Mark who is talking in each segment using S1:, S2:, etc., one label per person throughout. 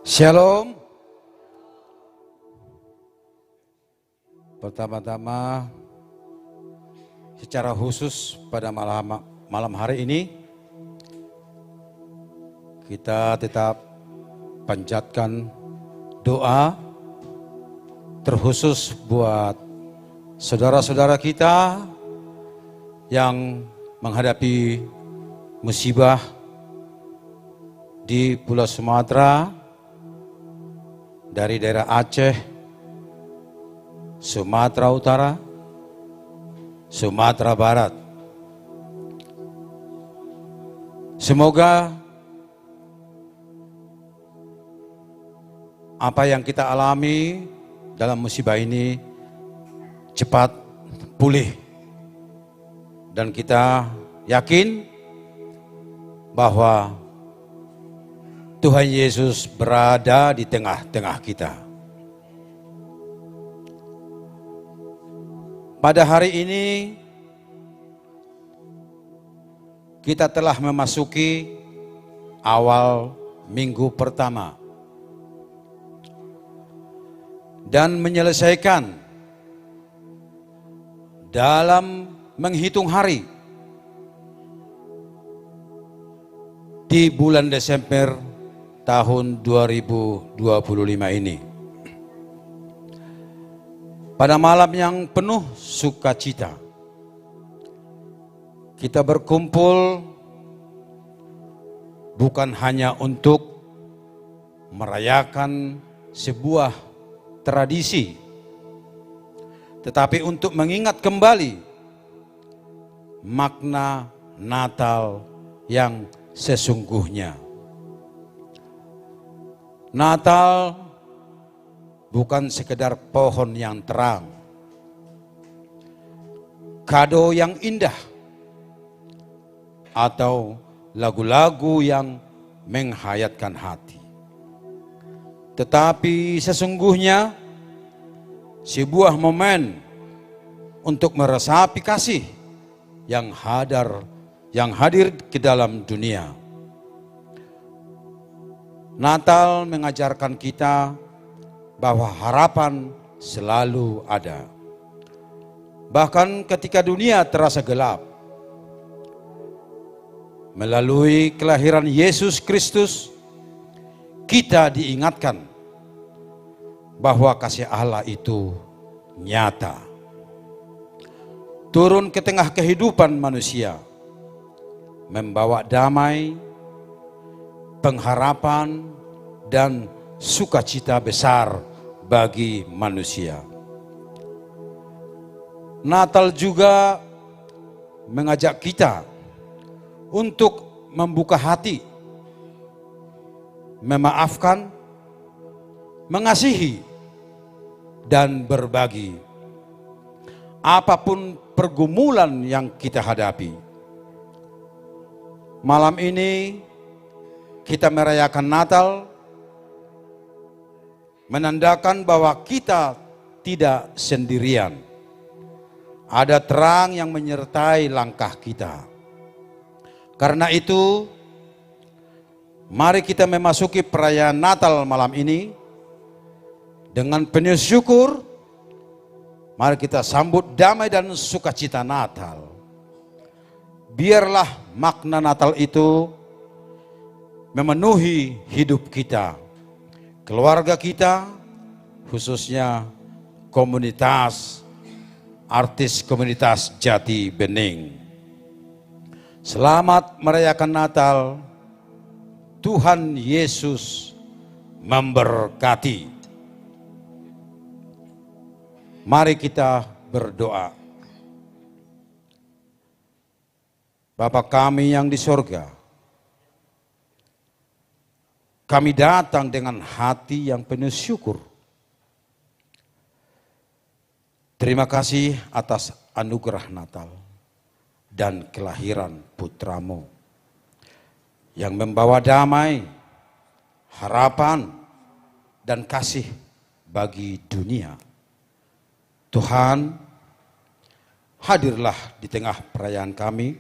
S1: Shalom. Pertama-tama secara khusus pada malam hari ini kita tetap panjatkan doa terkhusus buat saudara-saudara kita yang menghadapi musibah di Pulau Sumatera, dari daerah Aceh, Sumatera Utara, Sumatera Barat. Semoga apa yang kita alami dalam musibah ini cepat pulih. Dan kita yakin bahwa Tuhan Yesus berada di tengah-tengah kita. Pada hari ini kita telah memasuki awal minggu pertama dan menyelesaikan dalam menghitung hari di bulan Desember tahun 2025 ini. Pada malam yang penuh sukacita, kita berkumpul bukan hanya untuk merayakan sebuah tradisi, tetapi untuk mengingat kembali makna Natal yang sesungguhnya. Natal bukan sekedar pohon yang terang, kado yang indah, atau lagu-lagu yang menghayatkan hati. Tetapi sesungguhnya sebuah momen untuk meresapi kasih yang hadir ke dalam dunia. Natal mengajarkan kita bahwa harapan selalu ada. Bahkan ketika dunia terasa gelap, melalui kelahiran Yesus Kristus, kita diingatkan bahwa kasih Allah itu nyata. Turun ke tengah kehidupan manusia, membawa damai, pengharapan, dan sukacita besar bagi manusia. Natal juga mengajak kita untuk membuka hati, memaafkan, mengasihi, dan berbagi. Apapun pergumulan yang kita hadapi. Malam ini kita merayakan Natal, menandakan bahwa kita tidak sendirian. Ada terang yang menyertai langkah kita. Karena itu, mari kita memasuki perayaan Natal malam ini dengan penuh syukur. Mari kita sambut damai dan sukacita Natal. Biarlah makna Natal itu memenuhi hidup kita, keluarga kita, khususnya artis komunitas Jati Bening. Selamat merayakan Natal. Tuhan Yesus memberkati. Mari kita berdoa. Bapa kami yang di sorga, kami datang dengan hati yang penuh syukur. Terima kasih atas anugerah Natal dan kelahiran putramu yang membawa damai, harapan, dan kasih bagi dunia. Tuhan, hadirlah di tengah perayaan kami,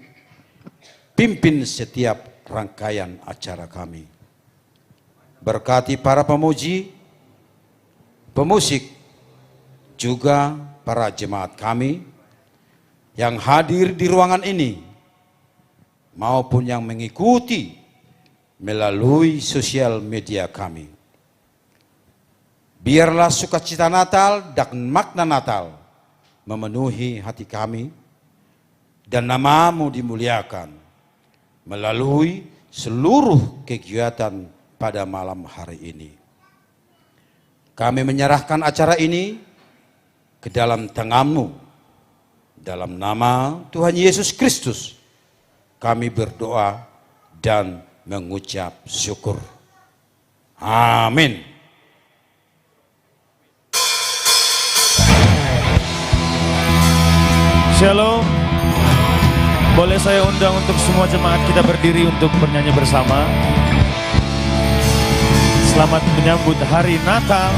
S1: pimpin setiap rangkaian acara kami. Berkati para pemuji, pemusik, juga para jemaat kami yang hadir di ruangan ini maupun yang mengikuti melalui sosial media kami. Biarlah sukacita Natal dan makna Natal memenuhi hati kami dan nama-Mu dimuliakan melalui seluruh kegiatan pada malam hari ini. Kami menyerahkan acara ini ke dalam tangan-Mu. Dalam nama Tuhan Yesus Kristus kami berdoa dan mengucap syukur. Amin.
S2: Shalom. Boleh saya undang untuk semua jemaat kita berdiri untuk bernyanyi bersama. Selamat menyambut hari Natal.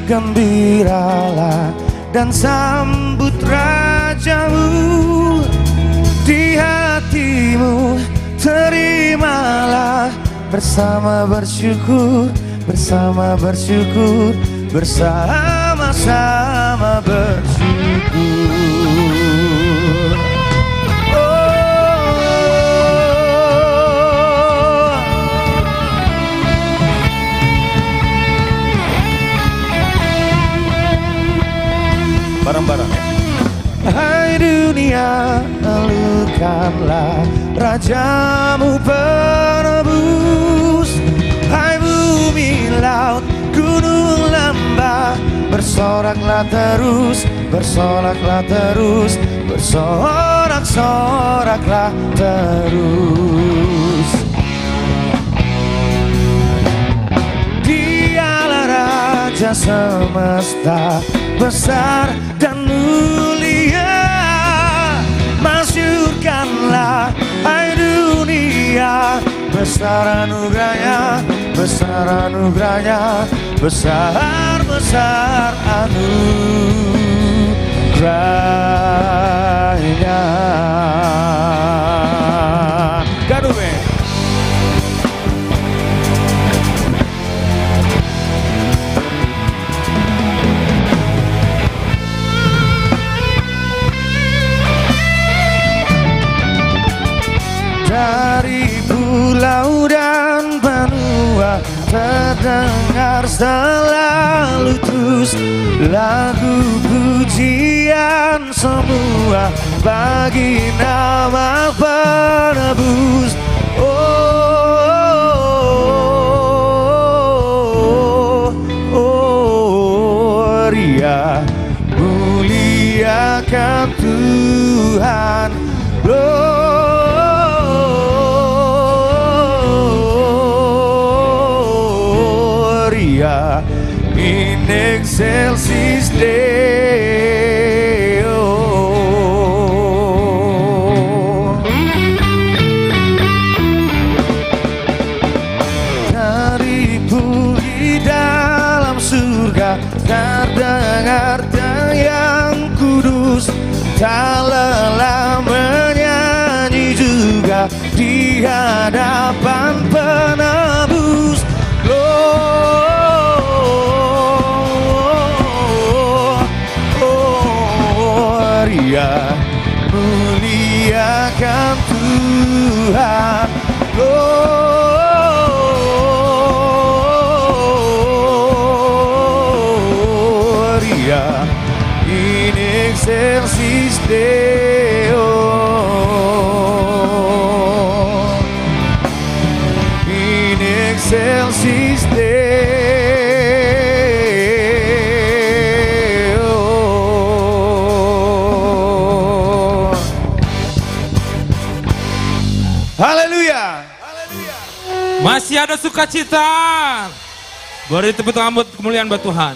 S2: Gembiralah dan sambut Rajamu, di hatimu terimalah bersama bersyukur, bersama bersyukur, bersama-sama bersyukur. Bareng-bareng ya. Hai dunia, elukanlah Rajamu penebus. Hai bumi, laut, gunung, lembah, bersoraklah terus, bersoraklah terus, bersorak-soraklah terus. Dialah Raja semesta, besar dan mulia. Masyurkanlah hai dunia, besar anugerahnya, besar anugerahnya, besar-besar anugerahnya. Gadume. Dari pulau dan benua terdengar selalu terus lagu pujian semua bagi nama penebus. Ria muliakan Tuhan. In excelsis Deo. Dari di dalam surga terdengar yang kudus, tak lelah menyanyi juga di hadapan penebus. Gloria, muliakan Tuhan. Gloria in excelsis Deo. In excelsis Deo. Haleluya.
S3: Masih ada sukacita. Beri tepuk tangan buat kemuliaan buat Tuhan.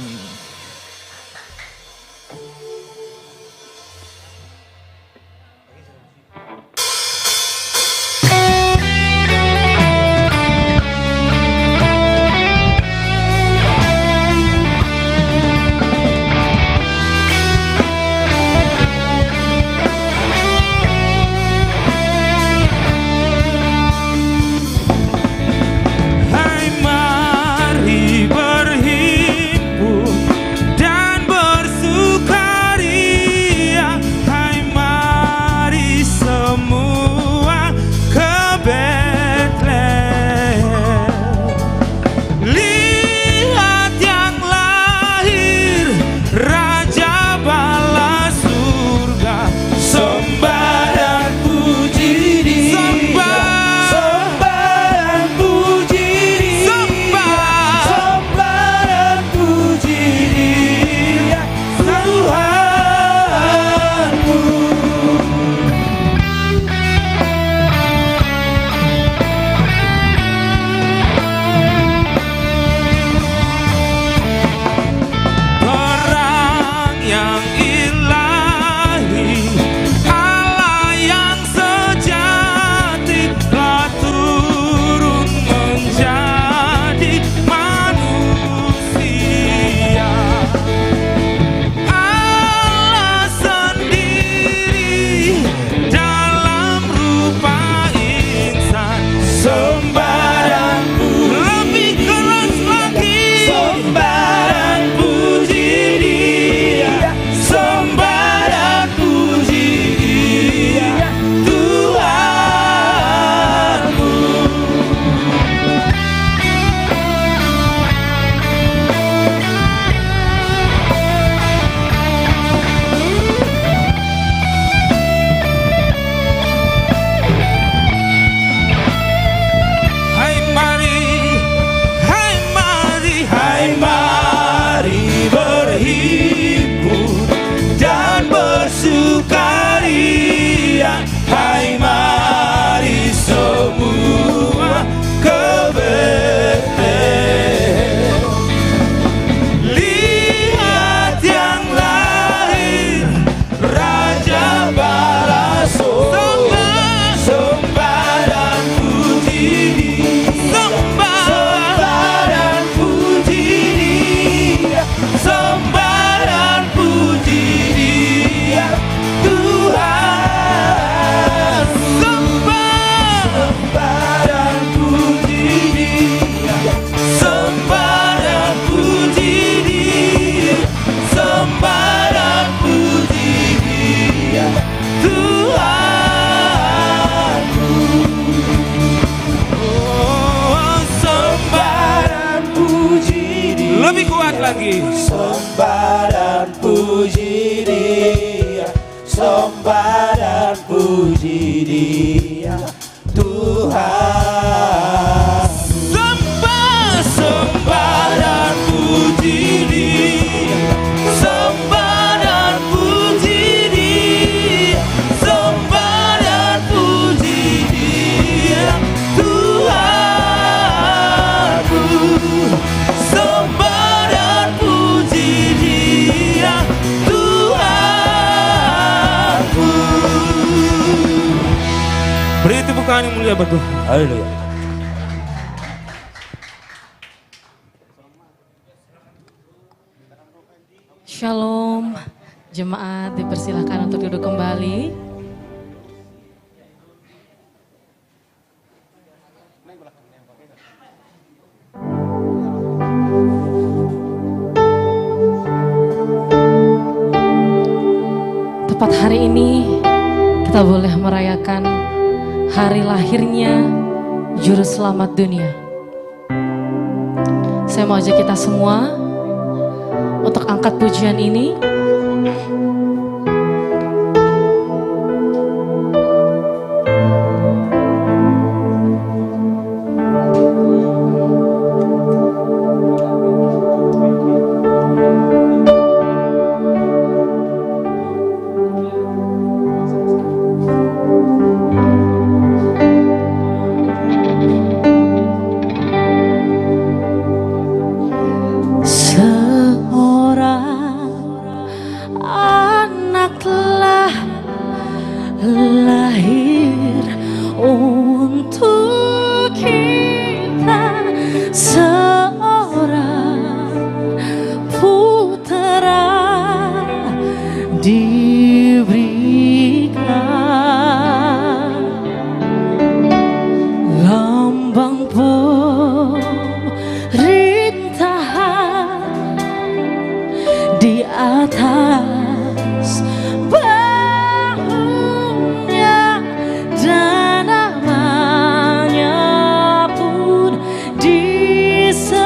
S2: Hai mari semua ke Betlehem. Lihat yang lahir Raja Baraso. Sembah dan puji Dia, sembah dan puji Dia, sembah dan puji Dia, Tuhan. Sembah dan puji Dia, sembah dan puji Dia, sembah dan puji Dia, Tuhanku. Oh, sembah dan puji Dia,
S3: Lebih kuat lagi.
S2: sembah dan puji Dia, sembah dan puji Dia, Tuhan. Sembah dan puji Dia, sembah dan puji Dia, sembah dan puji Dia, Tuhanku. Sembah dan puji Dia, Tuhanku.
S3: Beri tepuk tangan yang mulia buat Tuhan.
S2: Haleluya.
S4: Shalom, jemaat dipersilahkan untuk duduk kembali. Tepat hari ini kita boleh merayakan hari lahirnya Juru Selamat dunia. Saya mau ajak kita semua untuk angkat pujian ini. Lahir untuk kita, seorang putera diberikan, lambang pemerintahan di atas dan namanya pun disebut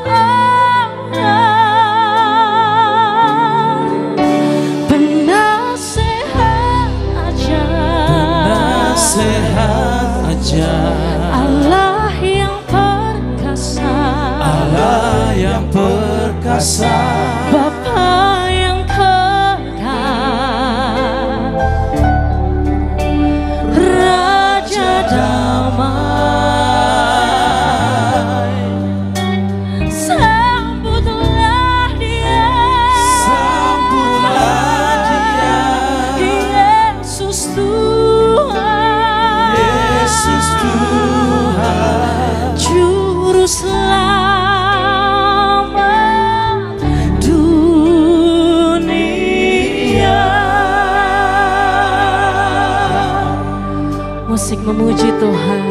S4: Allah, penasehat aja, Allah yang perkasa,
S2: Allah yang perkasa,
S4: Bapa yang damai, sambutlah dia, Yesus Tuhan, Juru Selamat dunia. Musik memuji Tuhan.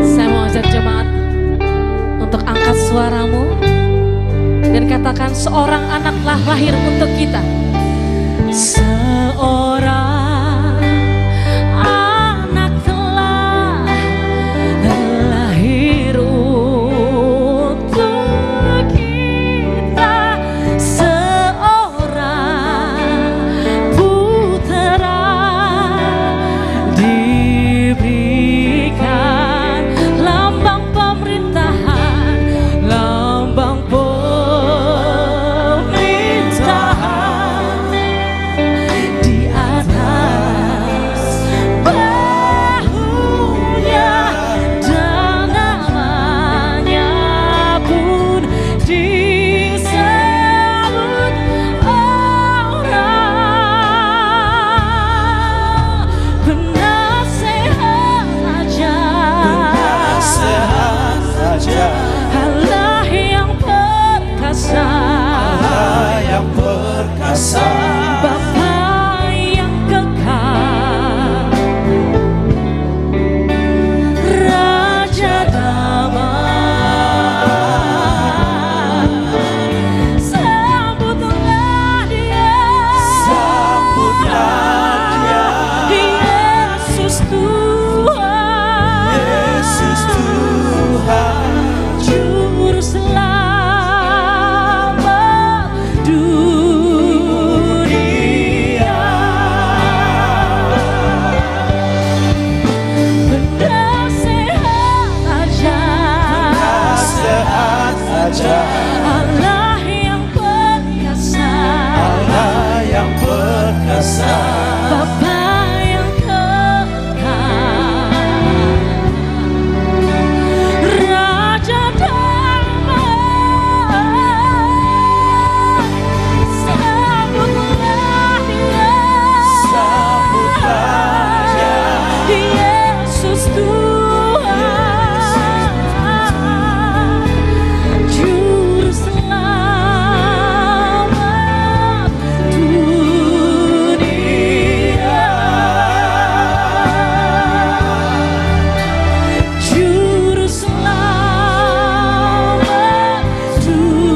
S4: Saya mau ajak jemaat untuk angkat suaramu dan katakan, seorang anaklah lahir untuk kita. Seorang anak telah lahir untuk kita, seorang putera
S5: perkasa,
S4: Bapa yang kekal, Raja damai. Sambutlah Dia,
S5: sambutlah Dia,
S4: Yesus Tuhan,
S5: Yesus Tuhan,
S4: Juru Selamat dunia. Benar sehat aja,
S5: sehat aja,
S4: Allah yang perkasa,
S5: Allah yang perkasa,
S4: Bapa yang kekal, Raja damai. Sambutlah Dia,
S5: sambutlah Dia,
S4: Yesus Tuhan, Juru Selamat dunia. Juru Selamat dunia.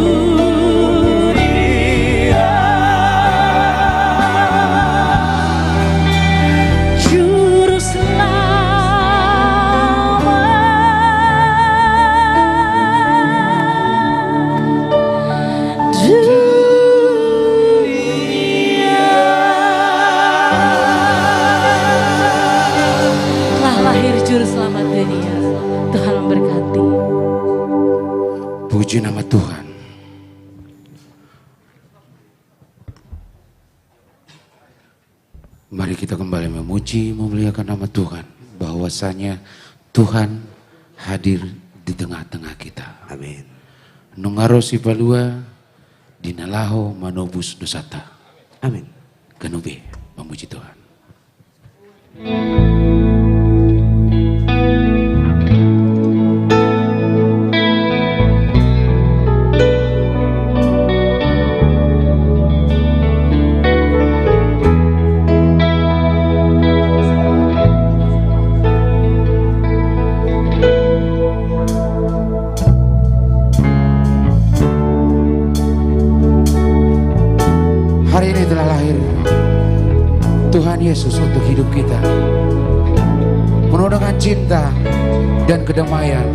S4: Juru Selamat dunia. Telah lahir Juru Selamat dunia. Tuhan memberkati.
S1: Puji nama Tuhan. Mari kita kembali memuji, memuliakan nama Tuhan. Bahwasanya Tuhan hadir di tengah-tengah kita.
S5: amin.
S1: Nungarosi palua, dinalaho manobus dosata.
S5: Amin.
S1: Ganube, memuji Tuhan. Hari ini telah lahir Tuhan Yesus untuk hidup kita, penuh dengan cinta dan kedamaian,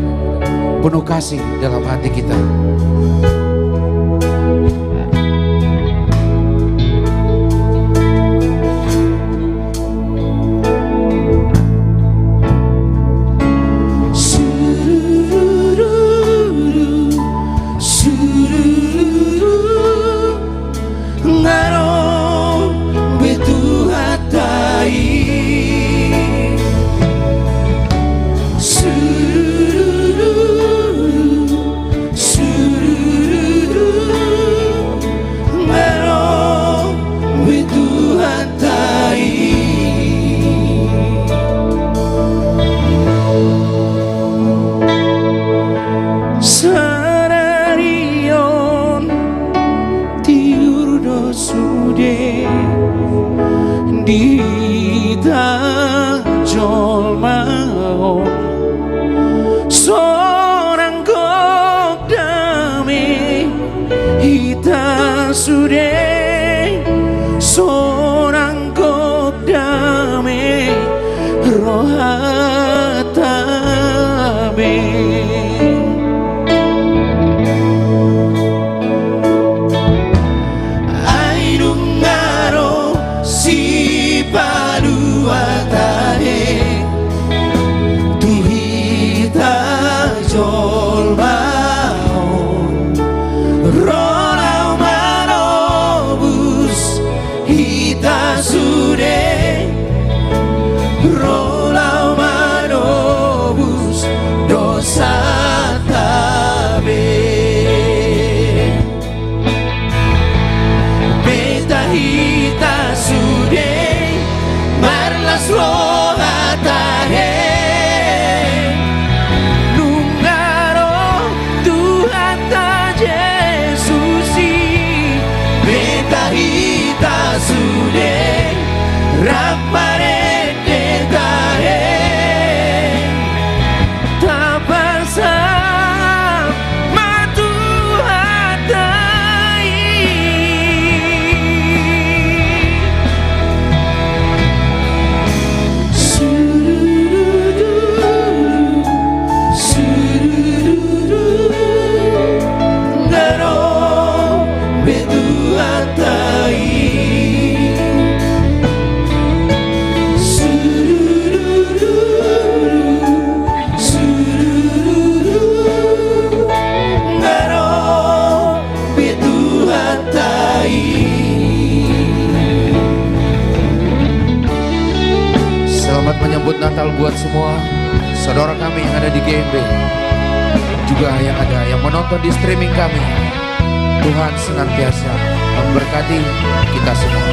S1: penuh kasih dalam hati kita.
S5: Sararion tiurdo sude dita jolmao seorang kok dame hita sude seorang kok dame rohatabe. Rolau
S1: Selamat menyambut Natal buat semua saudara kami yang ada di GMB, juga yang menonton di streaming kami. Tuhan senantiasa memberkati kita semua.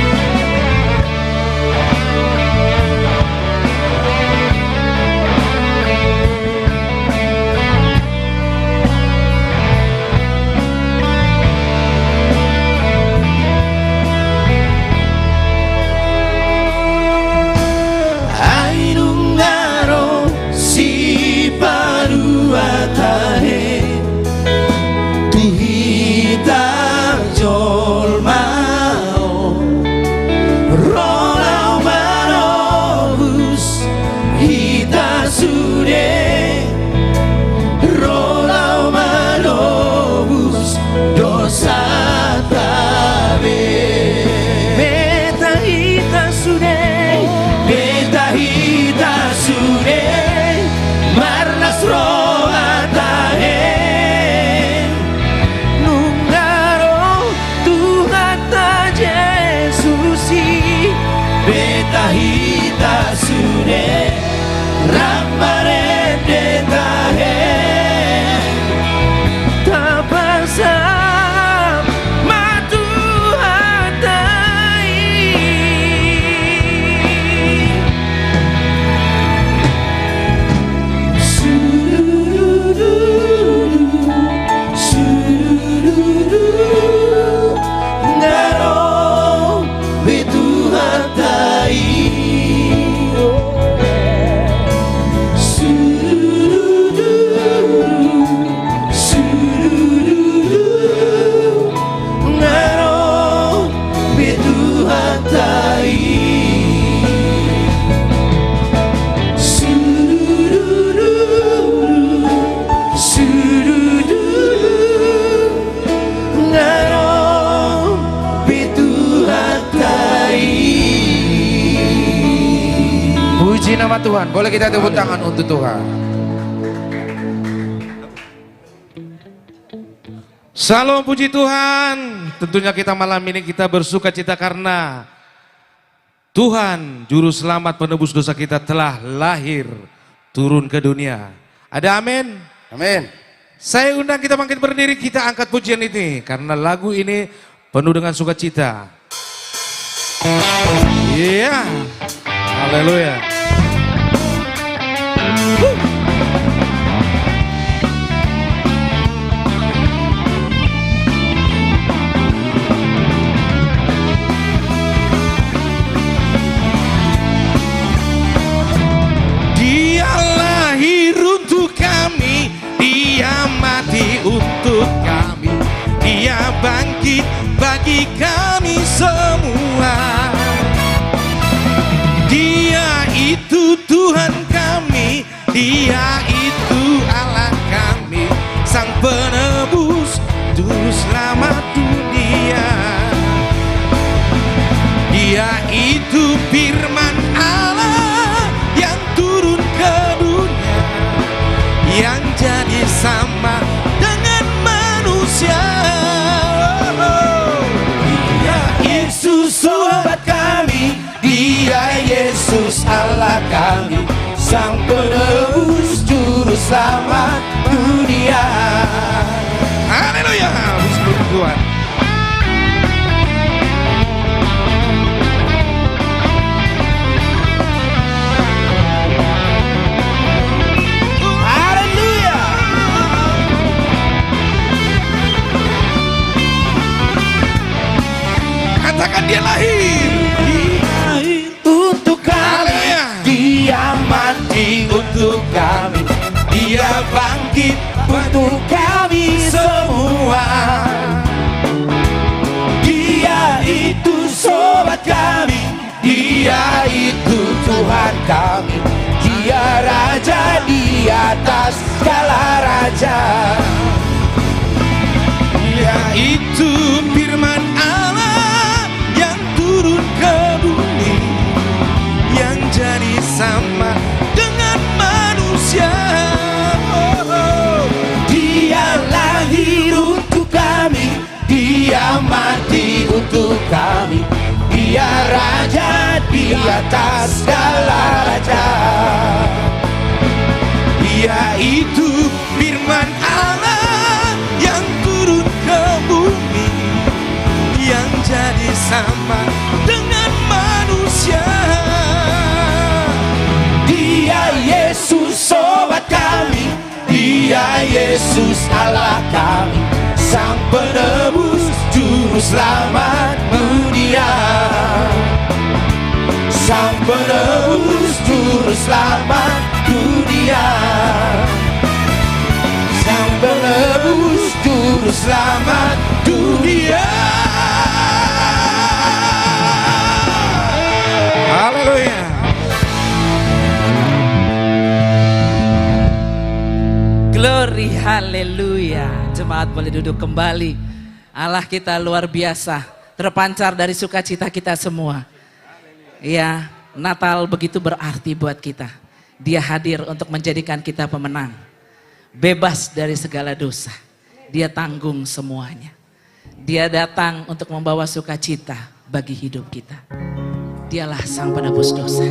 S1: Puji nama Tuhan. Boleh kita tepuk tangan untuk Tuhan.
S2: Salam puji Tuhan. Tentunya kita malam ini kita bersuka cita karena Tuhan Juru Selamat penebus dosa kita telah lahir turun ke dunia. Ada amin?
S1: Amin.
S2: Saya undang kita bangkit berdiri, kita angkat pujian ini karena lagu ini penuh dengan sukacita. Iya. Haleluya. Dia lahir untuk kami, dia mati untuk kami, dia bangkit bagi kami semua. Dia itu Tuhan kami, dia itu Allah kami, Sang Penebus Juru Selamat dunia. Dia itu firman Allah yang turun ke dunia, yang jadi sama dengan manusia. Dia Yesus sobat kami, dia Yesus Allah kami, Sang Penebus Juru Selamat dunia. Haleluya, puji Tuhan. Haleluya. Katakan dia lahir. Untuk kami, dia mati untuk kami, dia bangkit untuk kami semua. Dia itu sobat kami, dia itu Tuhan kami, dia Raja di atas segala raja. Dia itu firman Allah yang turun ke bumi, yang jadi sama dengan manusia. Dia lahir untuk kami, dia mati untuk kami, dia Raja di atas segala raja.
S5: Yesus Allah kami, Sang Penebus, Juru Selamat dunia. Sang Penebus, Juru Selamat dunia. Sang Penebus, Juru Selamat dunia.
S2: Haleluya.
S6: Glory, haleluya. Jemaat boleh duduk kembali. Allah kita luar biasa, terpancar dari sukacita kita semua. Ya, Natal begitu berarti buat kita. Dia hadir untuk menjadikan kita pemenang. Bebas dari segala dosa. Dia tanggung semuanya. Dia datang untuk membawa sukacita bagi hidup kita. Dialah Sang Penebus dosa.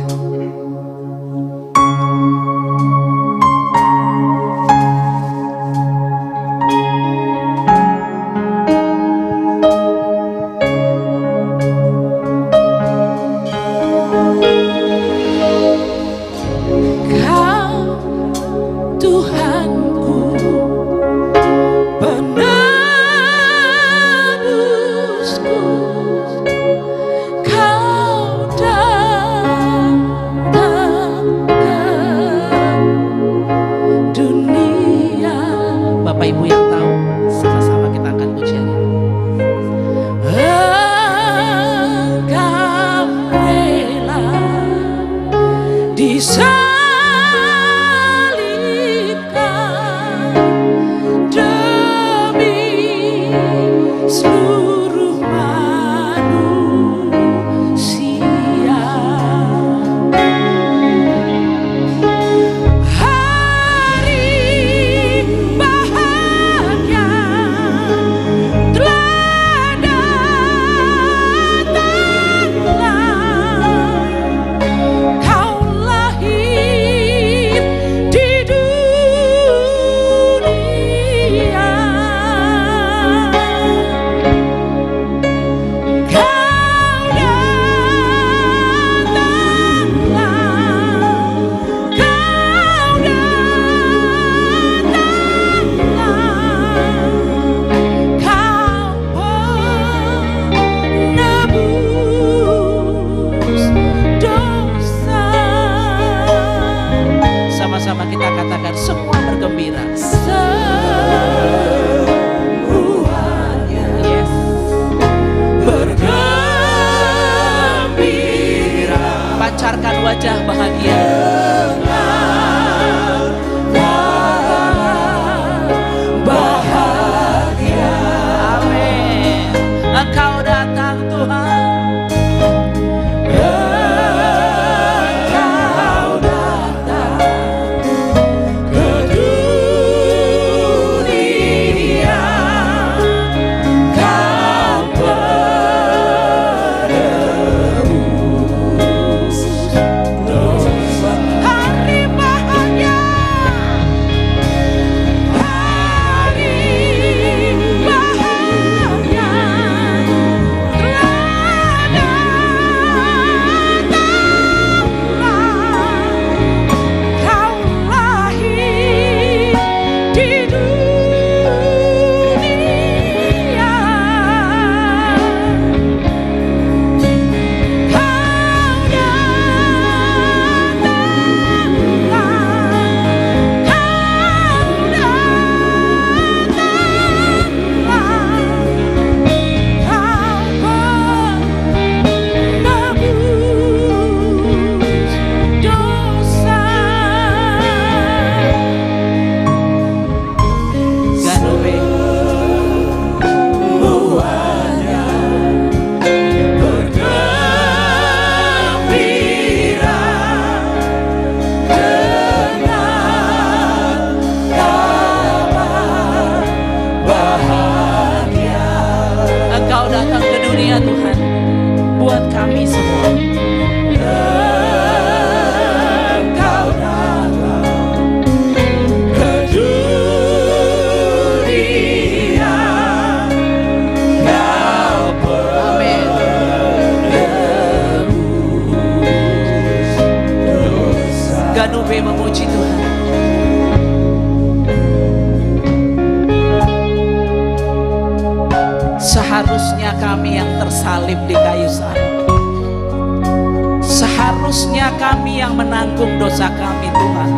S6: Wajah bahagia. Bahagia. Amin. Engkau datang Tuhan. Engkau datang ke dunia. Kau penebus dosa. Hari bahagia. Hari bahagia. Kau lahir di dunia. Engkau datang ke dunia Tuhan, buat kami semua. Engkau datang ke dunia. Kau penebus dosa. Ganube memuji Tuhan. tersalib di kayu salib. Seharusnya kami yang menanggung dosa kami Tuhan,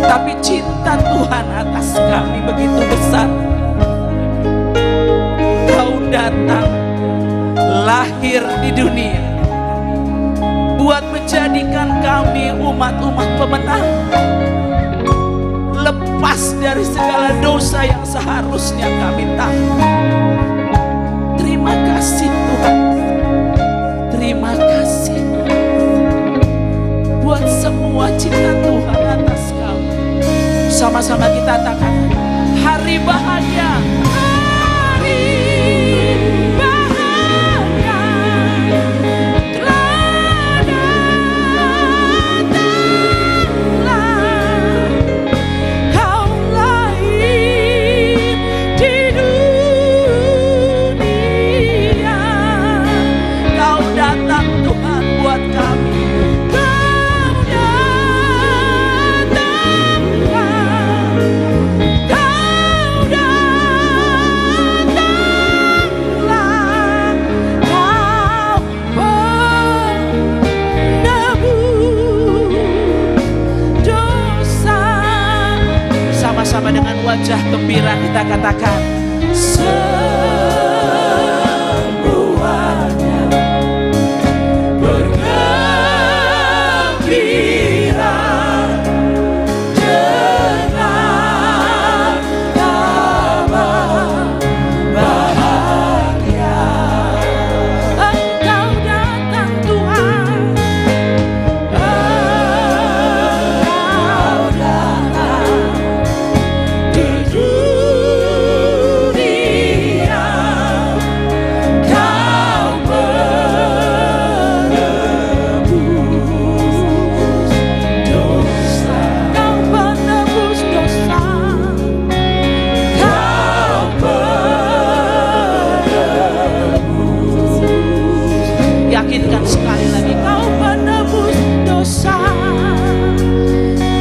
S6: tapi cinta Tuhan atas kami begitu besar. Kau datang lahir di dunia buat menjadikan kami umat-umat pemenang, lepas dari segala dosa yang seharusnya kami tanggung. Terima kasih Tuhan, terima kasih buat semua cinta Tuhan atas kami. Sama-sama kita katakan, hari bahagia, hari bahagia telah datanglah. Kau lahir di dunia, kau datang Tuhan buat kami. Sama dengan wajah gembira kita katakan, semuanya bergembira dengan kabar bahagia. Engkau datang Tuhan, Engkau datang di dunia, kau menebus dosa, kau menebus dosa, kau menebus. Yakinkan sekali lagi, kau menebus dosa,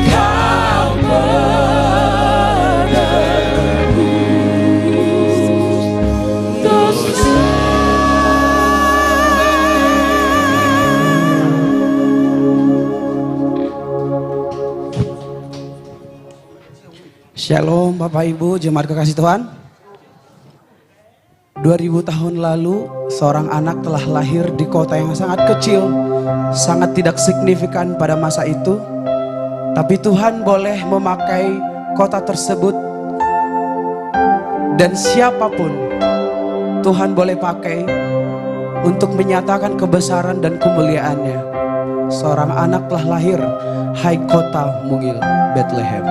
S6: kau menebus dosa.
S7: Shalom Bapak Ibu, jemaat kekasih Tuhan. 2000 tahun lalu seorang anak telah lahir di kota yang sangat kecil, sangat tidak signifikan pada masa itu. Tapi Tuhan boleh memakai kota tersebut, dan siapapun Tuhan boleh pakai untuk menyatakan kebesaran dan kemuliaannya. Seorang anak telah lahir, hai kota mungil Bethlehem.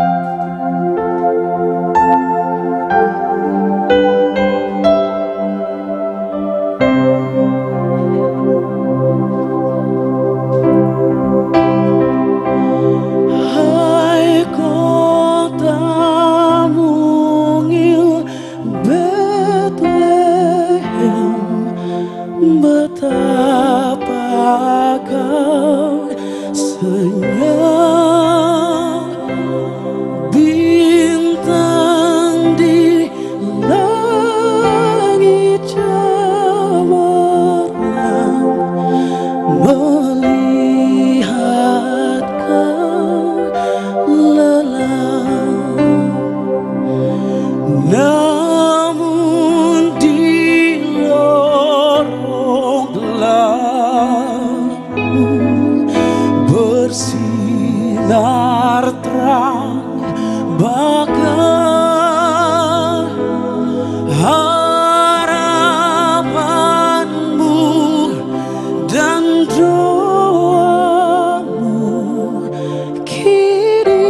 S6: Hai kota mungil Bethlehem, betapa kau senyum, bintang di langit cemerlang, melihat kau lelah. Namun di lorong gelapmu bersinar terang bagai harapanmu dan doamu kini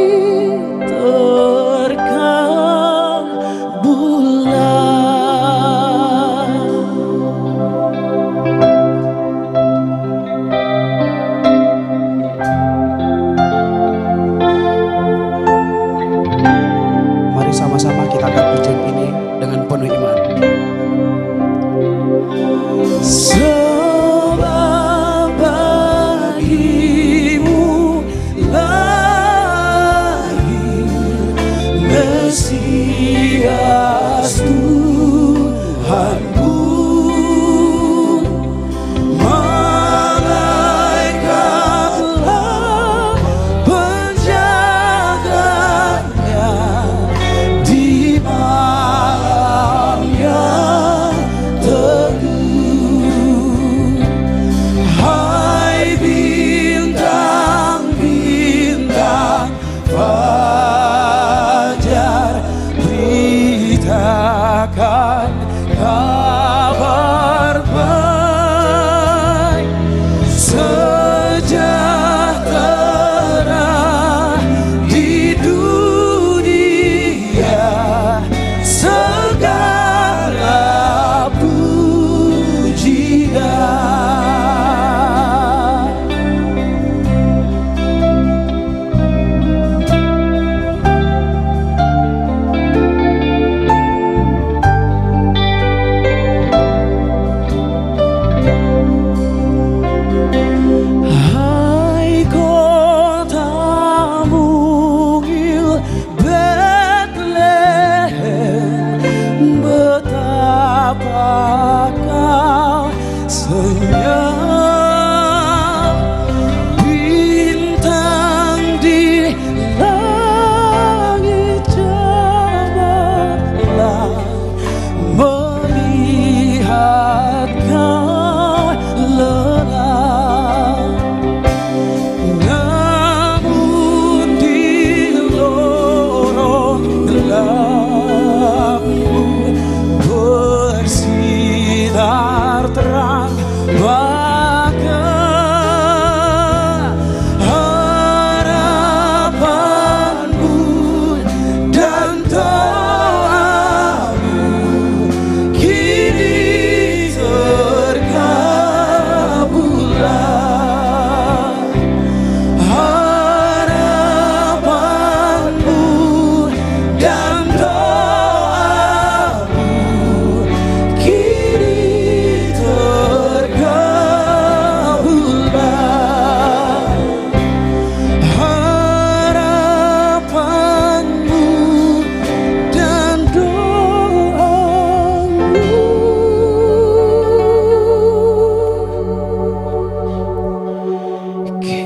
S6: terkabulkan.
S7: Mari sama-sama kita angkat pujian ini dengan penuh iman.
S6: Sebab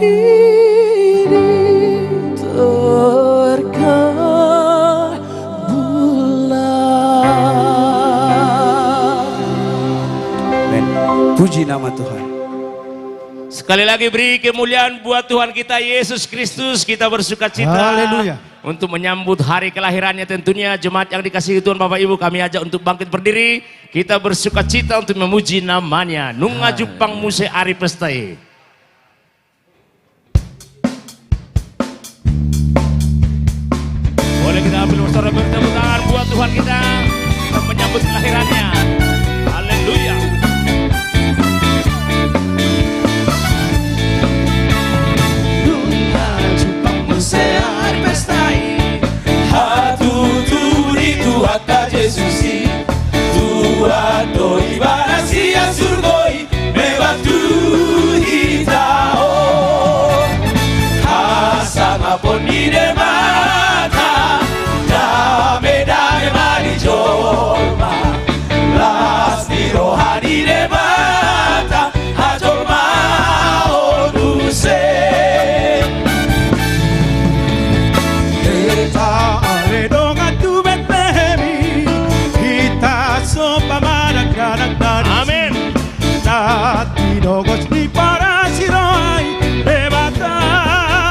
S7: ini terkabullah. Amin. Puji nama Tuhan.
S3: Sekali lagi beri kemuliaan buat Tuhan kita Yesus Kristus. Kita bersuka cita
S5: Haleluya.
S3: untuk menyambut hari kelahirannya. Tentunya jemaat yang dikasihi Tuhan Bapak Ibu, kami ajak untuk bangkit berdiri. Kita bersuka cita untuk memuji namanya. Nunga Jupang Muse Ari Pestai. Boleh kita ambil bersama bertepuk tangan buat Tuhan kita untuk menyambut kelahirannya. Haleluya.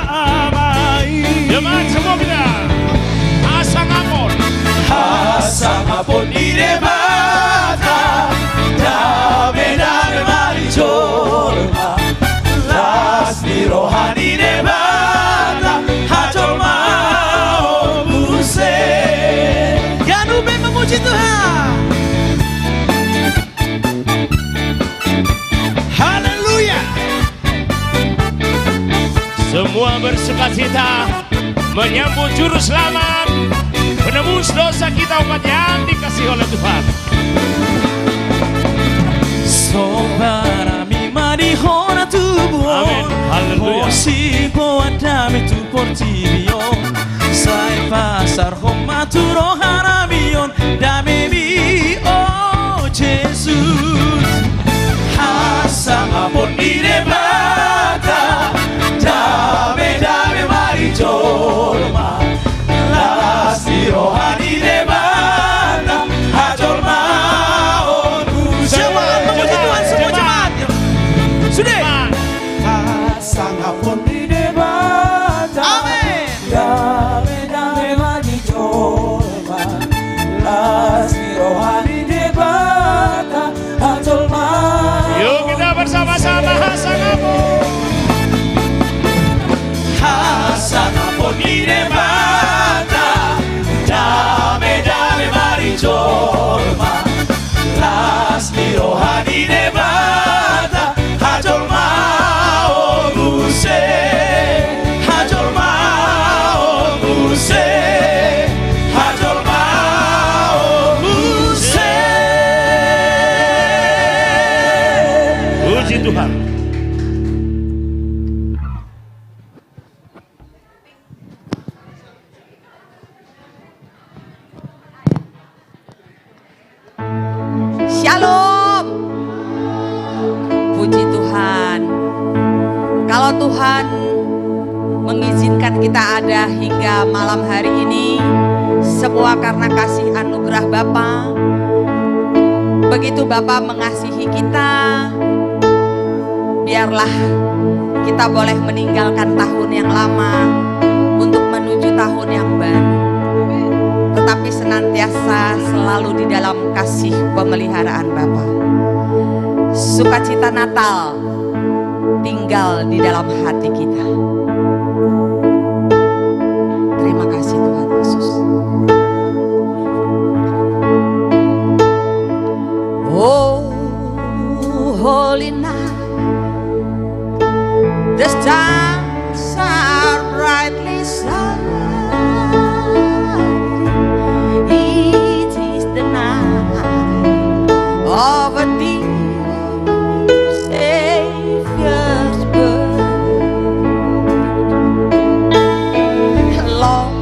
S3: Amin. Jemaat semua kita asang apon.
S5: Asang apon irebata, dame dame marijolma, las di rohani nebata, hajolma omuse.
S6: Ganube memuji Tuhan.
S5: Haleluya.
S3: Semua bersuka cita menyambut juru selamat, penebus dosa kita umat yang dikasihi oleh Tuhan.
S6: Sobarami marihona tubuh.
S3: Amin. Haleluya.
S6: Osi poadame tu portibio. Sai pasar homaturo haramion dame mi oh Jesus.
S5: Asang apon irebata, dame dame marijolma, las di rohani nebata, hajolma omuse.
S6: Memuji Tuhan semua jemaat. Sudah.
S5: Asang apon irebata,
S6: Amin.
S5: dame dame marijolma, las di rohani nebata, hajolma.
S3: Yuk kita bersama-sama asang apon.
S5: Asang apon irebata, dame dame marijolma, las di rohani nebata, hajolma omuse, hajolma omuse, hajolma omuse.
S3: Puji Tuhan.
S8: Shalom. Puji Tuhan. Kalau Tuhan mengizinkan kita ada hingga malam hari ini, semua karena kasih anugerah Bapa. Begitu Bapa mengasihi kita, biarlah kita boleh meninggalkan tahun yang lama untuk menuju tahun yang baru. Tetapi senantiasa selalu di dalam kasih pemeliharaan Bapa. Sukacita Natal tinggal di dalam hati kita. Terima kasih Tuhan Yesus. Oh, holy night, the stars are brightly shining. It is the night of a dear Savior's birth. Long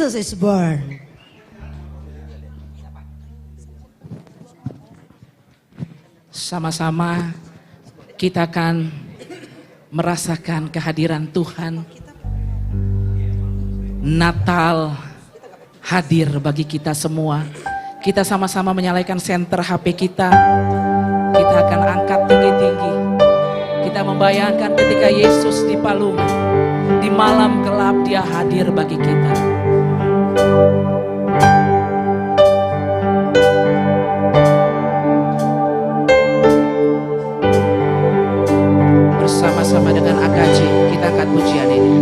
S9: Jesus is born.
S6: Sama-sama kita akan merasakan kehadiran Tuhan. Natal hadir bagi kita semua. Kita sama-sama menyalakan senter HP kita. Kita akan angkat tinggi-tinggi. Kita membayangkan ketika Yesus di palungan, di malam gelap Dia hadir bagi kita. Bersama-sama dengan AKJ kita angkat pujian ini.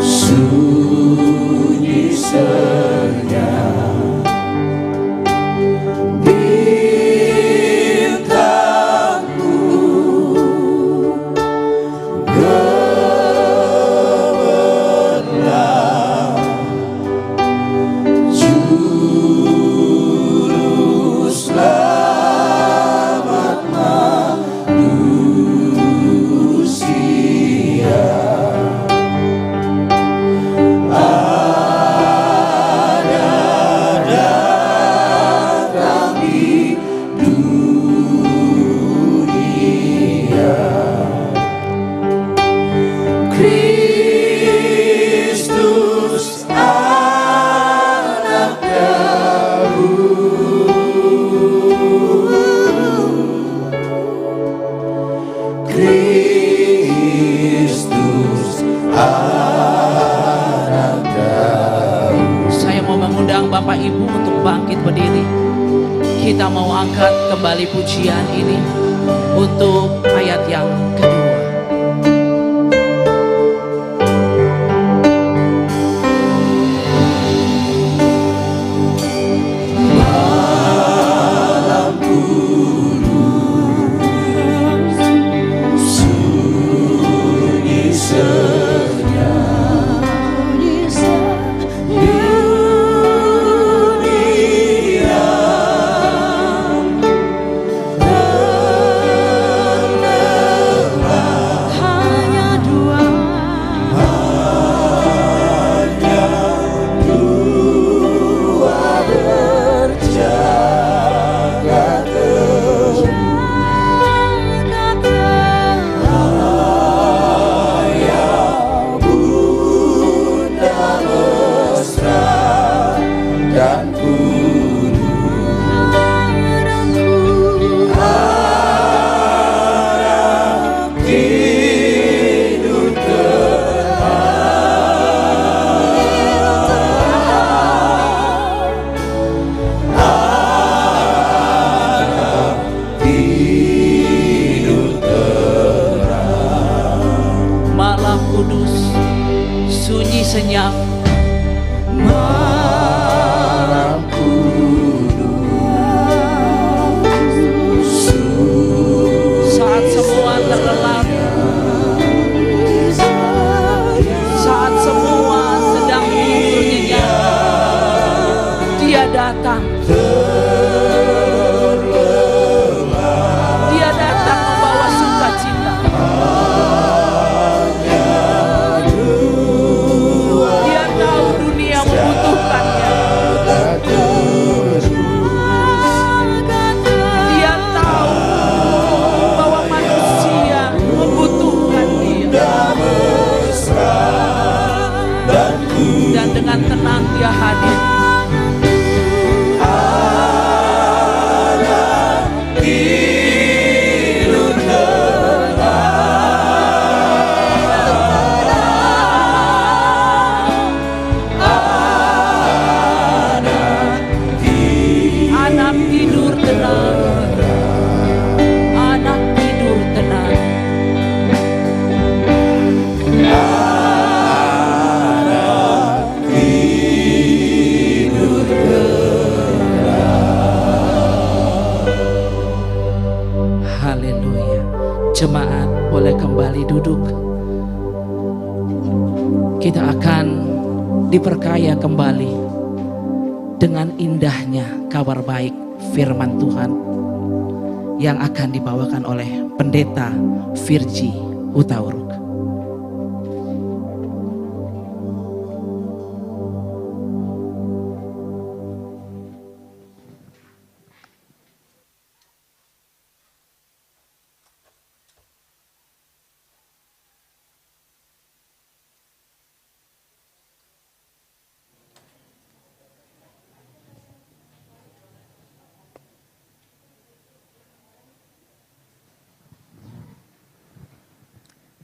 S5: Sunyi senyap bintangmu gemerlap juru selamat manusia. Kristus anak Daud, Kristus anak Daud.
S6: Saya mau mengundang Bapak Ibu untuk bangkit berdiri. Kita mau angkat kembali pujian ini untuk ayat yang kedua.
S5: Malam kudus, sunyi senyap dunia terlelap.
S9: Hanya dua.
S5: Hanya dua berjaga terus. Ayah bunda mesra dan harap hidup
S6: Malam kudus, sunyi senyap.
S5: malam kudus,
S6: Saat semua terlelap, saat semua sedang tidur nyenyak, Dia datang. Dia datang membawa sukacita. Dia tahu dunia membutuhkannya. Dia tahu bahwa manusia membutuhkan Dia. Dan dengan tenang Dia hadir.
S5: hidup
S6: Anak tidur tenang. Anak tidur tenang. Haleluya. Jemaat boleh kembali duduk. Kita akan diperkaya kembali dengan indahnya kabar baik firman Tuhan yang akan dibawakan oleh Pendeta Virgi Hutauruk.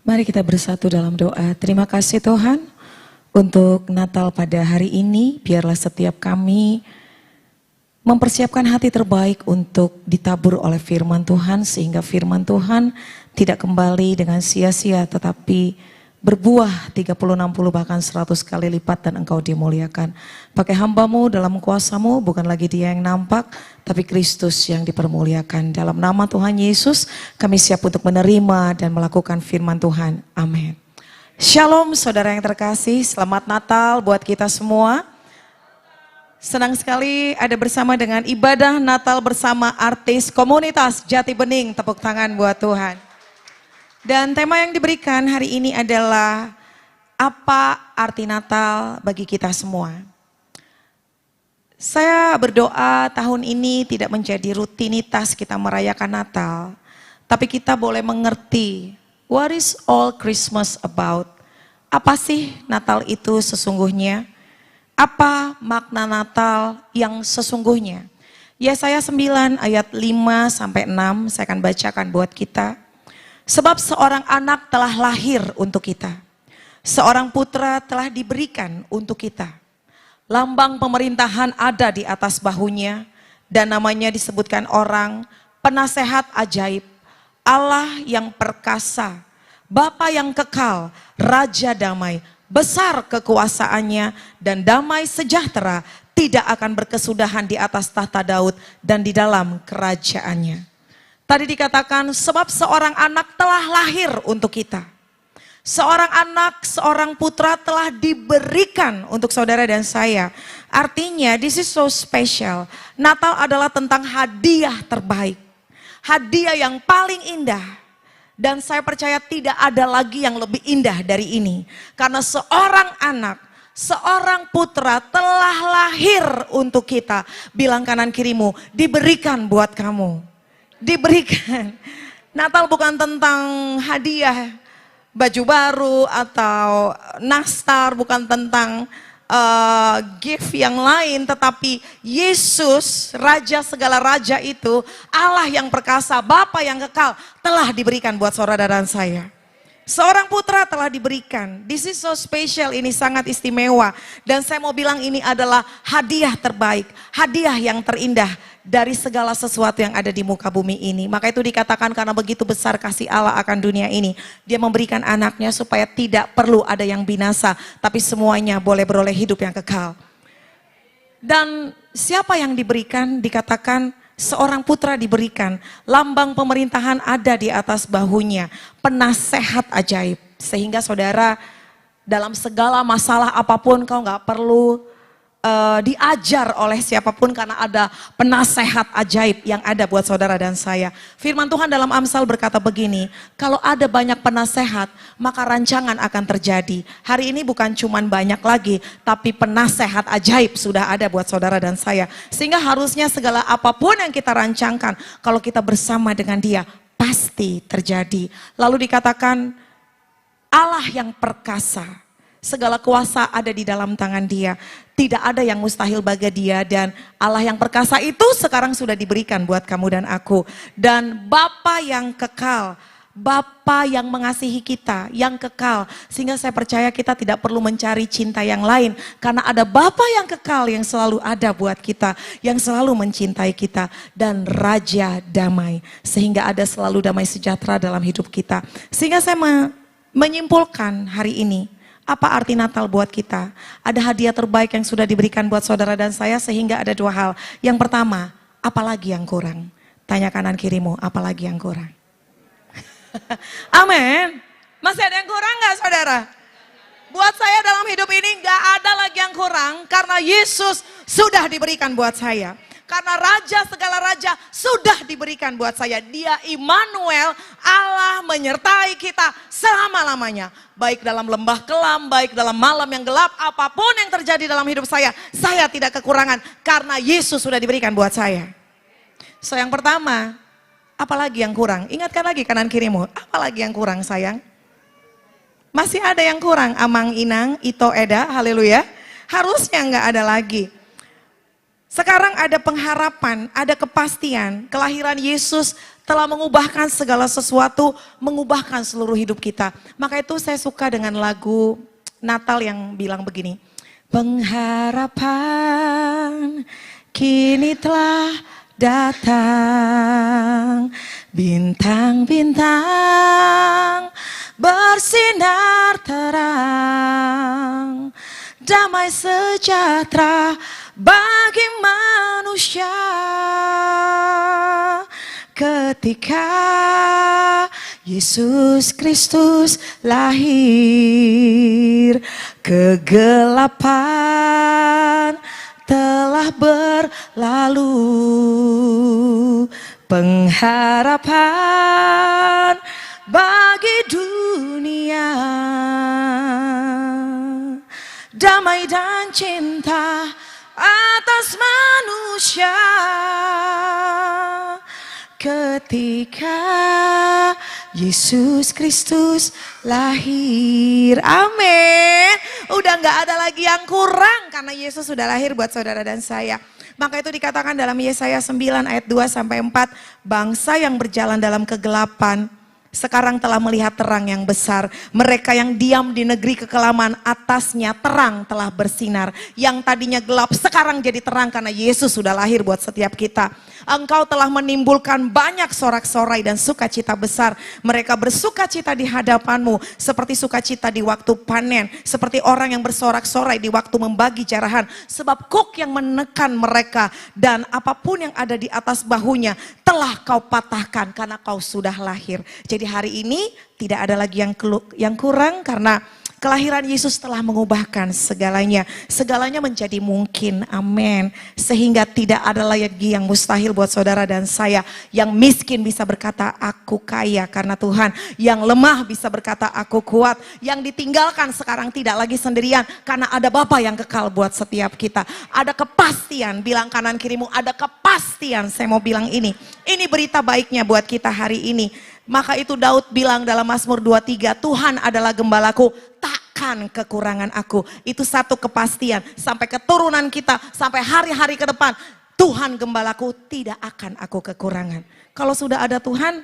S9: Mari kita bersatu dalam doa. Terima kasih Tuhan untuk Natal pada hari ini. Biarlah setiap kami mempersiapkan hati terbaik untuk ditabur oleh firman Tuhan. Sehingga firman Tuhan tidak kembali dengan sia-sia tetapi berbuah 30, 60 bahkan 100 kali lipat dan engkau dimuliakan. Pakai hamba-Mu dalam kuasa-Mu, bukan lagi dia yang nampak, tapi Kristus yang dipermuliakan. Dalam nama Tuhan Yesus, kami siap untuk menerima dan melakukan firman Tuhan. Amin. Shalom saudara yang terkasih, selamat Natal buat kita semua. Senang sekali ada bersama dengan ibadah Natal bersama artis komunitas Jati Bening. Tepuk tangan buat Tuhan. Dan tema yang diberikan hari ini adalah apa arti Natal bagi kita semua. Saya berdoa tahun ini tidak menjadi rutinitas kita merayakan Natal, tapi kita boleh mengerti what is all Christmas about. Apa sih Natal itu sesungguhnya? Apa makna Natal yang sesungguhnya? Yesaya 9 ayat 5 sampai 6 saya akan bacakan buat kita. Sebab seorang anak telah lahir untuk kita, seorang putra telah diberikan untuk kita. Lambang pemerintahan ada di atas bahunya, dan namanya disebutkan orang, penasehat ajaib, Allah yang perkasa, Bapa yang kekal, Raja damai, besar kekuasaannya, dan damai sejahtera tidak akan berkesudahan di atas tahta Daud dan di dalam kerajaannya. Tadi dikatakan sebab seorang anak telah lahir untuk kita. Seorang anak, seorang putra telah diberikan untuk saudara dan saya. Artinya this is so special. Natal adalah tentang hadiah terbaik. Hadiah yang paling indah. Dan saya percaya tidak ada lagi yang lebih indah dari ini. Karena seorang anak, seorang putra telah lahir untuk kita. Bilang kanan kirimu, diberikan buat kamu. Diberikan. Natal bukan tentang hadiah baju baru atau nastar, bukan tentang gift yang lain, tetapi Yesus, Raja segala raja itu, Allah yang perkasa, Bapa yang kekal telah diberikan buat saudara dan saya. Seorang putra telah diberikan. This is so special, ini sangat istimewa. Dan saya mau bilang ini adalah hadiah terbaik, hadiah yang terindah dari segala sesuatu yang ada di muka bumi ini. Maka itu dikatakan karena begitu besar kasih Allah akan dunia ini, Dia memberikan anaknya supaya tidak perlu ada yang binasa, tapi semuanya boleh beroleh hidup yang kekal. Dan siapa yang diberikan? Dikatakan seorang putra diberikan, lambang pemerintahan ada di atas bahunya, penasehat ajaib. Sehingga saudara, dalam segala masalah apapun kau gak perlu diajar oleh siapapun karena ada penasehat ajaib yang ada buat saudara dan saya. Firman Tuhan dalam Amsal berkata begini, kalau ada banyak penasehat maka rancangan akan terjadi. Hari ini bukan cuman banyak lagi, tapi penasehat ajaib sudah ada buat saudara dan saya. Sehingga harusnya segala apapun yang kita rancangkan, kalau kita bersama dengan Dia pasti terjadi. Lalu dikatakan Allah yang perkasa, segala kuasa ada di dalam tangan Dia. Tidak ada yang mustahil bagi Dia, dan Allah yang perkasa itu sekarang sudah diberikan buat kamu dan aku. Dan Bapa yang kekal, Bapa yang mengasihi kita, yang kekal. Sehingga saya percaya kita tidak perlu mencari cinta yang lain. Karena ada Bapa yang kekal yang selalu ada buat kita, yang selalu mencintai kita. Dan Raja damai, sehingga ada selalu damai sejahtera dalam hidup kita. Sehingga saya menyimpulkan hari ini, apa arti Natal buat kita? Ada hadiah terbaik yang sudah diberikan buat saudara dan saya, sehingga ada dua hal. Yang pertama, apalagi yang kurang? Tanya kanan kirimu, apalagi yang kurang? Amin. Masih ada yang kurang gak saudara? Buat saya dalam hidup ini gak ada lagi yang kurang, karena Yesus sudah diberikan buat saya. Karena Raja segala Raja sudah diberikan buat saya. Dia Immanuel, Allah menyertai kita selama-lamanya. Baik dalam lembah kelam, baik dalam malam yang gelap, apapun yang terjadi dalam hidup saya tidak kekurangan. Karena Yesus sudah diberikan buat saya. So yang pertama, apalagi yang kurang? Ingatkan lagi kanan kirimu, apalagi yang kurang sayang? Masih ada yang kurang, Amang Inang, Ito Eda, haleluya. Harusnya nggak ada lagi. Sekarang ada pengharapan, ada kepastian. Kelahiran Yesus telah mengubahkan segala sesuatu, mengubahkan seluruh hidup kita. Maka itu saya suka dengan lagu Natal yang bilang begini. Pengharapan kini telah datang, bintang-bintang bersinar terang, damai sejahtera bagi manusia ketika Yesus Kristus lahir. Kegelapan telah berlalu, pengharapan bagi dunia, damai dan cinta atas manusia ketika Yesus Kristus lahir. Amin. Udah nggak ada lagi yang kurang karena Yesus sudah lahir buat saudara dan saya. Maka itu dikatakan dalam Yesaya 9 ayat 2-4, bangsa yang berjalan dalam kegelapan sekarang telah melihat terang yang besar. Mereka yang diam di negeri kekelaman, atasnya terang telah bersinar. Yang tadinya gelap sekarang jadi terang karena Yesus sudah lahir buat setiap kita. Engkau telah menimbulkan banyak sorak-sorai dan sukacita besar. Mereka bersukacita di hadapanmu seperti sukacita di waktu panen, seperti orang yang bersorak-sorai di waktu membagi jarahan. Sebab kuk yang menekan mereka dan apapun yang ada di atas bahunya telah kau patahkan karena kau sudah lahir. Jadi hari ini tidak ada lagi yang kurang karena kelahiran Yesus telah mengubahkan segalanya. Segalanya menjadi mungkin, amin. Sehingga tidak ada lagi yang mustahil buat saudara dan saya. Yang miskin bisa berkata aku kaya karena Tuhan. Yang lemah bisa berkata aku kuat. Yang ditinggalkan sekarang tidak lagi sendirian karena ada Bapa yang kekal buat setiap kita. Ada kepastian, bilang kanan kirimu, ada kepastian. Saya mau bilang ini berita baiknya buat kita hari ini. Maka itu Daud bilang dalam Mazmur 23, Tuhan adalah gembalaku, takkan kekurangan aku. Itu satu kepastian, sampai keturunan kita, sampai hari-hari ke depan, Tuhan gembalaku, tidak akan aku kekurangan. Kalau sudah ada Tuhan,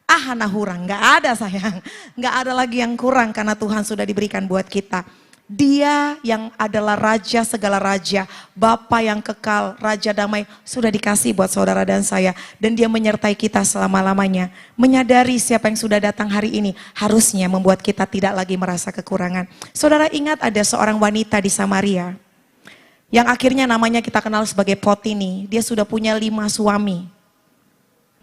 S9: ahana hurang, gak ada sayang. Gak ada lagi yang kurang karena Tuhan sudah diberikan buat kita. Dia yang adalah Raja segala Raja, Bapa yang kekal, Raja damai, sudah dikasih buat saudara dan saya. Dan dia menyertai kita selama-lamanya. Menyadari siapa yang sudah datang hari ini, harusnya membuat kita tidak lagi merasa kekurangan. Saudara ingat ada seorang wanita di Samaria, yang akhirnya namanya kita kenal sebagai Potini. Dia sudah punya 5 suami.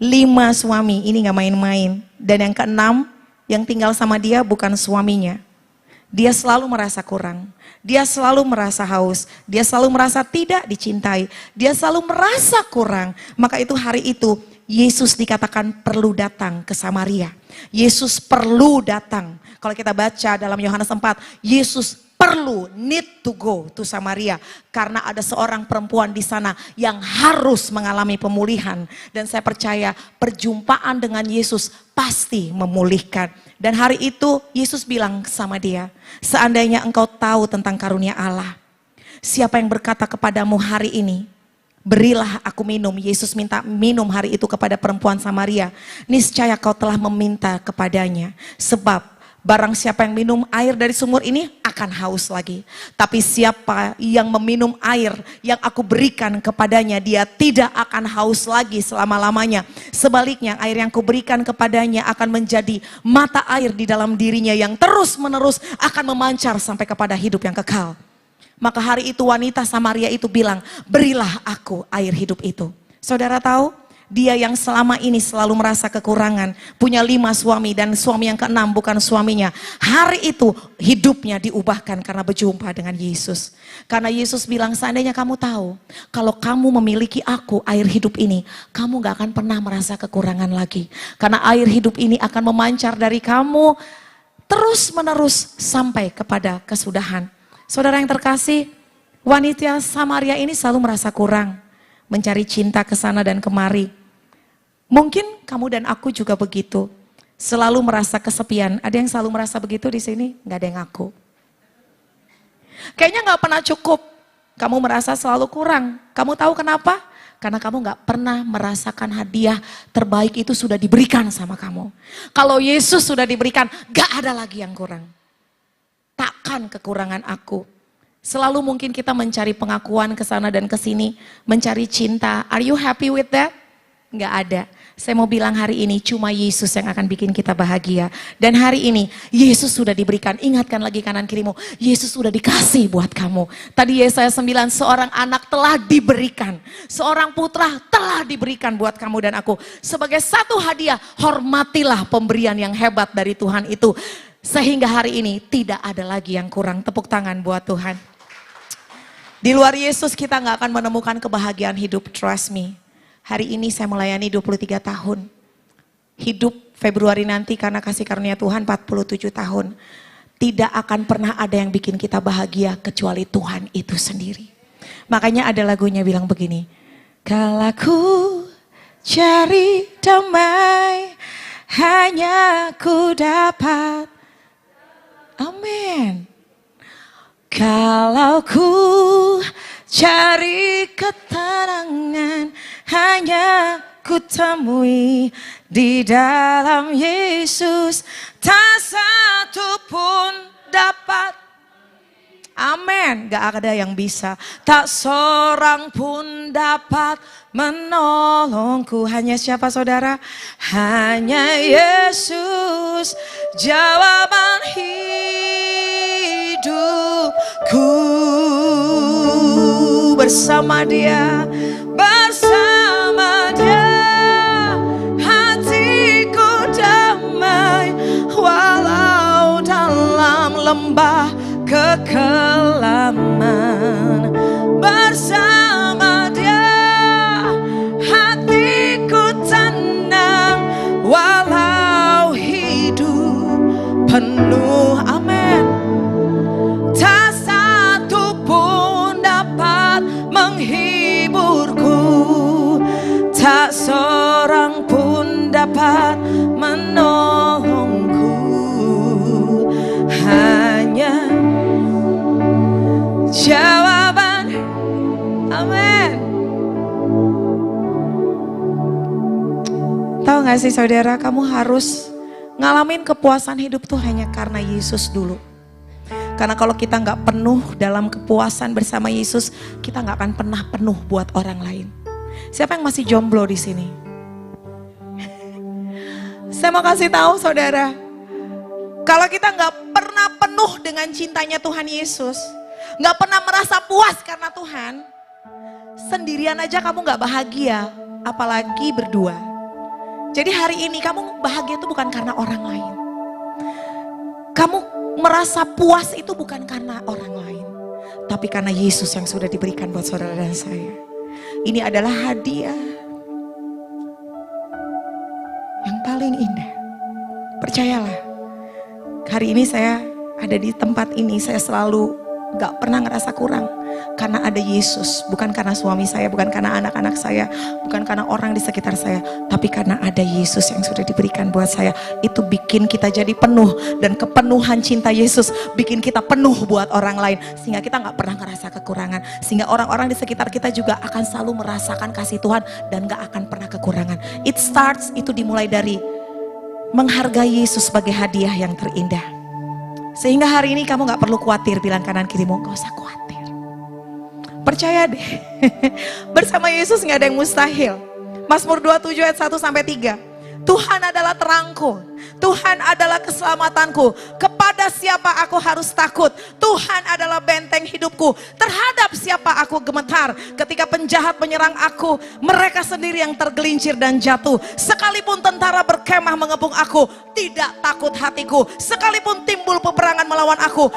S9: 5 suami, ini gak main-main. Dan yang ke-6, yang tinggal sama dia bukan suaminya. Dia selalu merasa kurang, dia selalu merasa haus, dia selalu merasa tidak dicintai, dia selalu merasa kurang. Maka itu hari itu Yesus dikatakan perlu datang ke Samaria. Yesus perlu datang. Kalau kita baca dalam Yohanes 4, Yesus need to go to Samaria karena ada seorang perempuan di sana yang harus mengalami pemulihan. Dan saya percaya perjumpaan dengan Yesus pasti memulihkan. Dan hari itu Yesus bilang sama dia, seandainya engkau tahu tentang karunia Allah, siapa yang berkata kepadamu hari ini, berilah aku minum. Yesus minta minum hari itu kepada perempuan Samaria. Niscaya kau telah meminta kepadanya. Sebab barang siapa yang minum air dari sumur ini akan haus lagi. Tapi siapa yang meminum air yang aku berikan kepadanya, dia tidak akan haus lagi selama-lamanya. Sebaliknya air yang kuberikan kepadanya akan menjadi mata air di dalam dirinya yang terus menerus akan memancar sampai kepada hidup yang kekal. Maka hari itu wanita Samaria itu bilang, berilah aku air hidup itu. Saudara tahu, Dia yang selama ini selalu merasa kekurangan, punya 5 suami dan suami yang ke-6 bukan suaminya. Hari itu hidupnya diubahkan karena berjumpa dengan Yesus. Karena Yesus bilang, seandainya kamu tahu, kalau kamu memiliki aku, air hidup ini, kamu gak akan pernah merasa kekurangan lagi. Karena air hidup ini akan memancar dari kamu terus menerus sampai kepada kesudahan. Saudara yang terkasih, wanita Samaria ini selalu merasa kurang, mencari cinta ke sana dan kemari. Mungkin kamu dan aku juga begitu, selalu merasa kesepian. Ada yang selalu merasa begitu di sini? Nggak ada yang ngaku. Kayaknya nggak pernah cukup. Kamu merasa selalu kurang. Kamu tahu kenapa? Karena kamu nggak pernah merasakan hadiah terbaik itu sudah diberikan sama kamu. Kalau Yesus sudah diberikan, nggak ada lagi yang kurang. Takkan kekurangan aku. Selalu mungkin kita mencari pengakuan ke sana dan ke sini, mencari cinta. Are you happy with that? Nggak ada. Saya mau bilang hari ini cuma Yesus yang akan bikin kita bahagia. Dan hari ini Yesus sudah diberikan. Ingatkan lagi kanan kirimu, Yesus sudah dikasih buat kamu. Tadi Yesaya 9, seorang anak telah diberikan. Seorang putra telah diberikan buat kamu dan aku. Sebagai satu hadiah, hormatilah pemberian yang hebat dari Tuhan itu. Sehingga hari ini tidak ada lagi yang kurang. Tepuk tangan buat Tuhan. Di luar Yesus kita nggak akan menemukan kebahagiaan hidup, trust me. Hari ini saya melayani 23 tahun. Hidup Februari nanti karena kasih karunia Tuhan 47 tahun. Tidak akan pernah ada yang bikin kita bahagia kecuali Tuhan itu sendiri. Makanya ada lagunya bilang begini. Kalau ku cari damai, hanya ku dapat. Amin. Kalau ku cari ketenangan, hanya ku temui di dalam Yesus. Tak satu pun dapat. Amin. Gak ada yang bisa. Tak seorang pun dapat menolongku. Hanya siapa saudara? Hanya Yesus, jawaban hidupku. Bersama Dia, bersama Dia, hatiku damai, walau dalam lembah kekelaman. Bersama Dia, hatiku tenang, walau hidup penuh, amin. Tak satu pun dapat menghiburku, tak seorang pun dapat menolongku. Hanya jawaban, amin. Tahu gak sih saudara, kamu harus ngalamin kepuasan hidup tuh hanya karena Yesus dulu. Karena kalau kita nggak penuh dalam kepuasan bersama Yesus, kita nggak akan pernah penuh buat orang lain. Siapa yang masih jomblo di sini? Saya mau kasih tahu saudara, kalau kita nggak pernah penuh dengan cintanya Tuhan Yesus, nggak pernah merasa puas karena Tuhan, sendirian aja kamu nggak bahagia, apalagi berdua. Jadi hari ini kamu bahagia itu bukan karena orang lain. Kamu merasa puas itu bukan karena orang lain, tapi karena Yesus yang sudah diberikan buat saudara dan saya. Ini adalah hadiah yang paling indah. Percayalah, hari ini saya ada di tempat ini, saya selalu gak pernah ngerasa kurang. Karena ada Yesus, bukan karena suami saya, bukan karena anak-anak saya, bukan karena orang di sekitar saya, tapi karena ada Yesus yang sudah diberikan buat saya. Itu bikin kita jadi penuh, dan kepenuhan cinta Yesus bikin kita penuh buat orang lain, sehingga kita gak pernah ngerasa kekurangan, sehingga orang-orang di sekitar kita juga akan selalu merasakan kasih Tuhan dan gak akan pernah kekurangan. It starts, itu dimulai dari menghargai Yesus sebagai hadiah yang terindah. Sehingga hari ini kamu gak perlu khawatir, bilang kanan kirimu, gak usah khawatir. Percaya deh, bersama Yesus gak ada yang mustahil. Mazmur 27 ayat 1-3. Tuhan adalah terangku, Tuhan adalah keselamatanku. Kepada siapa aku harus takut? Tuhan adalah benteng hidupku. Terhadap Terhadap siapa aku gemetar? Ketika penjahat menyerang aku, mereka sendiri yang tergelincir dan jatuh. Sekalipun tentara berkemah mengepung aku, tidak takut hatiku. Sekalipun timbul peperangan melawan aku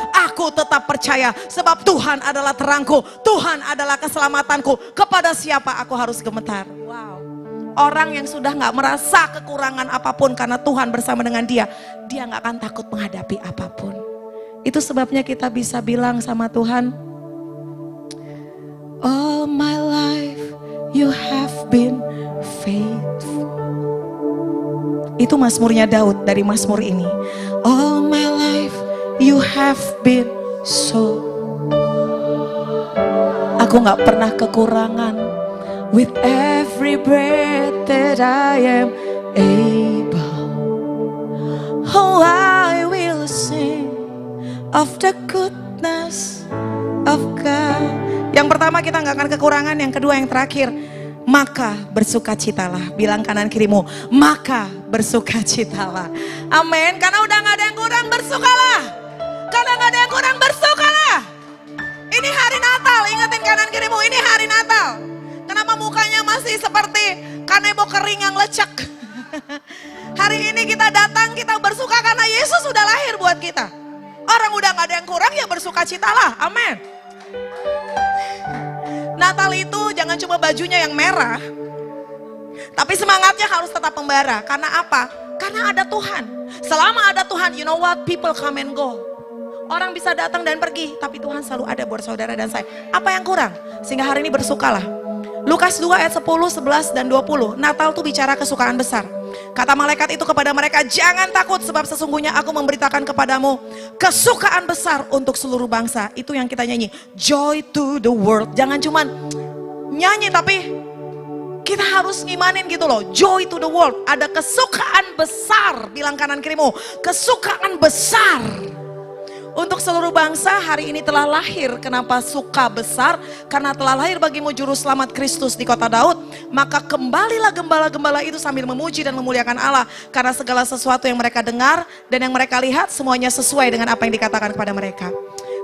S9: tetap percaya. Sebab Tuhan adalah terangku, Tuhan adalah keselamatanku. Kepada siapa aku harus gemetar? Wow. Orang yang sudah gak merasa kekurangan apapun karena Tuhan bersama dengan dia gak akan takut menghadapi apapun. Itu sebabnya kita bisa bilang sama Tuhan, all my life you have been faithful. Itu mazmurnya Daud dari mazmur ini. All my life you have been so. Aku gak pernah kekurangan. With every breath that I am able, oh I will sing of the goodness of God. Yang pertama kita nggak akan kekurangan, yang kedua yang terakhir, maka bersukacitalah. Bilang kanan kirimu, maka bersukacitalah. Amin. Karena udah nggak ada yang kurang, bersukalah. Karena nggak ada yang kurang, bersukalah. Ini hari Natal, ingetin kanan kirimu, ini hari Natal. Kenapa mukanya masih seperti kanebo kering yang lecek? Hari ini kita datang, kita bersuka karena Yesus sudah lahir buat kita. Orang udah gak ada yang kurang, ya bersukacitalah. Amin. Natal itu jangan cuma bajunya yang merah, tapi semangatnya harus tetap membara. Karena apa? Karena ada Tuhan. Selama ada Tuhan, you know what? People come and go. Orang bisa datang dan pergi, tapi Tuhan selalu ada buat saudara dan saya. Apa yang kurang? Sehingga hari ini bersukalah. Lukas 2 ayat 10, 11, dan 20. Natal itu bicara kesukaan besar. Kata malaikat itu kepada mereka, jangan takut sebab sesungguhnya aku memberitakan kepadamu kesukaan besar untuk seluruh bangsa. Itu yang kita nyanyi, joy to the world. Jangan cuman nyanyi tapi kita harus ngimanin gitu loh. Joy to the world, ada kesukaan besar. Bilang kanan kirimu, kesukaan besar untuk seluruh bangsa. Hari ini telah lahir. Kenapa suka besar? Karena telah lahir bagimu juru selamat Kristus di kota Daud. Maka kembalilah gembala-gembala itu sambil memuji dan memuliakan Allah. Karena segala sesuatu yang mereka dengar dan yang mereka lihat semuanya sesuai dengan apa yang dikatakan kepada mereka.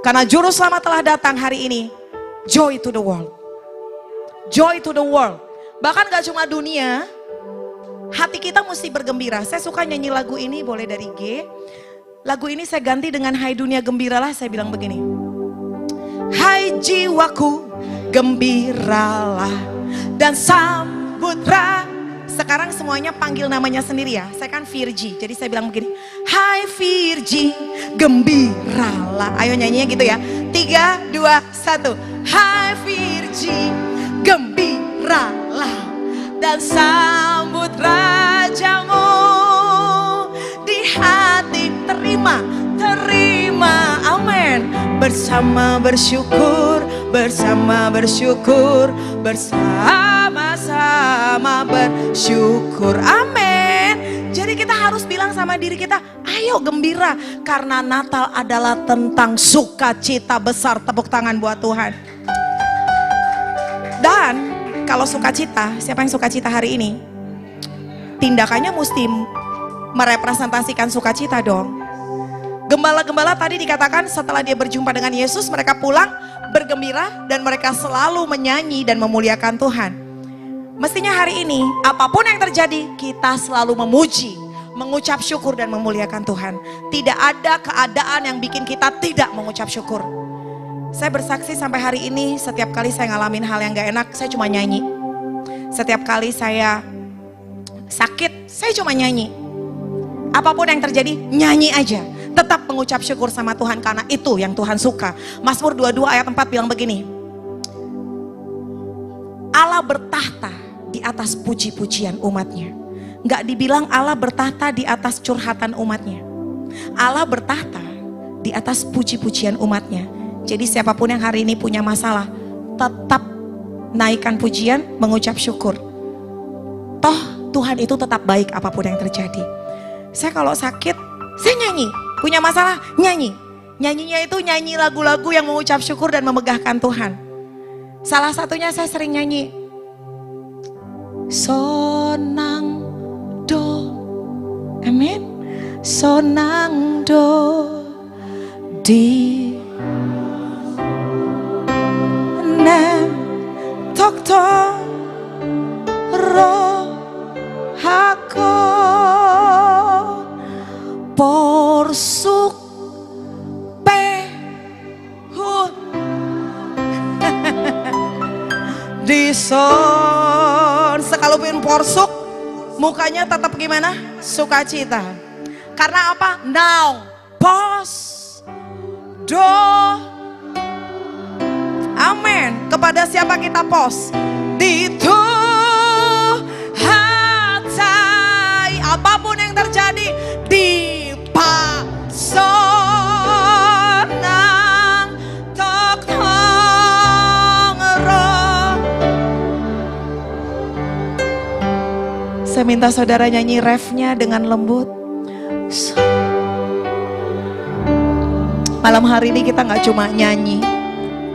S9: Karena juru selamat telah datang hari ini. Joy to the world. Joy to the world. Bahkan gak cuma dunia, hati kita mesti bergembira. Saya suka nyanyi lagu ini, boleh dari G. Lagu ini saya ganti dengan hai dunia gembiralah. Saya bilang begini, hai jiwaku gembiralah dan sambutlah. Sekarang semuanya panggil namanya sendiri ya. Saya kan Virgi, jadi saya bilang begini, hai Virgi gembiralah. Ayo nyanyinya gitu ya, 3, 2, 1. Hai Virgi gembiralah dan sambut rajamu di hati. Terima, amin. Bersama bersyukur, bersama-sama bersyukur, amin. Jadi kita harus bilang sama diri kita, ayo gembira. Karena Natal adalah tentang sukacita besar. Tepuk tangan buat Tuhan. Dan kalau sukacita, siapa yang sukacita hari ini? Tindakannya mesti merepresentasikan sukacita dong. Gembala-gembala tadi dikatakan setelah dia berjumpa dengan Yesus, mereka pulang bergembira dan mereka selalu menyanyi dan memuliakan Tuhan. Mestinya hari ini apapun yang terjadi kita selalu memuji, mengucap syukur dan memuliakan Tuhan. Tidak ada keadaan yang bikin kita tidak mengucap syukur. Saya bersaksi sampai hari ini setiap kali saya ngalamin hal yang gak enak, saya cuma nyanyi. Setiap kali saya sakit, saya cuma nyanyi. Apapun yang terjadi, nyanyi aja. Tetap mengucap syukur sama Tuhan karena itu yang Tuhan suka. Mazmur 22 ayat 4 bilang begini, Allah bertahta di atas puji-pujian umatnya. Nggak dibilang Allah bertahta di atas curhatan umatnya. Allah bertahta di atas puji-pujian umatnya. Jadi siapapun yang hari ini punya masalah, tetap naikkan pujian, mengucap syukur. Toh Tuhan itu tetap baik apapun yang terjadi. Saya kalau sakit, saya nyanyi. Punya masalah, nyanyi. Nyanyinya itu nyanyi lagu-lagu yang mengucap syukur dan memegahkan Tuhan. Salah satunya saya sering nyanyi, Sonang do, amin. Sonang do di di son. Sekalipun porsuk, mukanya tetap gimana? Sukacita. Karena apa? Now, pos, do. Amin. Kepada siapa kita pos? Di Tuhan. Apapun yang terjadi di pasonang tok tongro. Saya minta saudara nyanyi refnya dengan lembut. Malam hari ini kita nggak cuma nyanyi,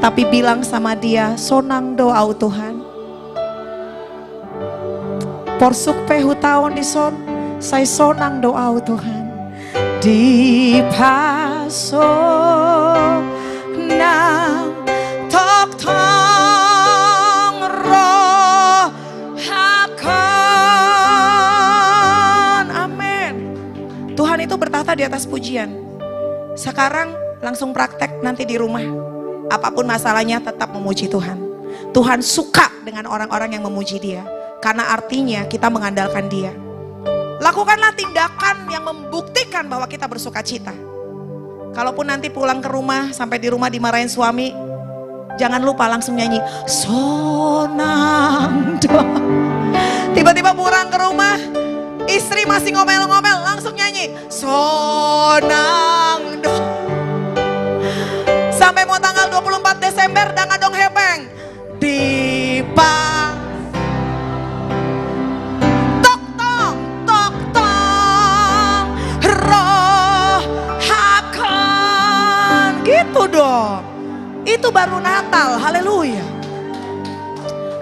S9: tapi bilang sama dia, sonang doa Tuhan. Porsuk pehu tahun di son, saya sonang doa Tuhan. Di pasonang tok tongro hakon. Amin. Tuhan itu bertahta di atas pujian. Sekarang langsung praktek nanti di rumah. Apapun masalahnya tetap memuji Tuhan. Tuhan suka dengan orang-orang yang memuji dia. Karena artinya kita mengandalkan dia. Lakukanlah tindakan yang membuktikan bahwa kita bersuka cita. Kalaupun nanti pulang ke rumah, sampai di rumah dimarahin suami, jangan lupa langsung nyanyi sonang do. Tiba-tiba pulang ke rumah, istri masih ngomel-ngomel, langsung nyanyi sonang do. Sampai mau tanggal 24 Desember dangadong hepeng di tok tong roh hakon. Gitu dong. Itu baru Natal. Haleluya.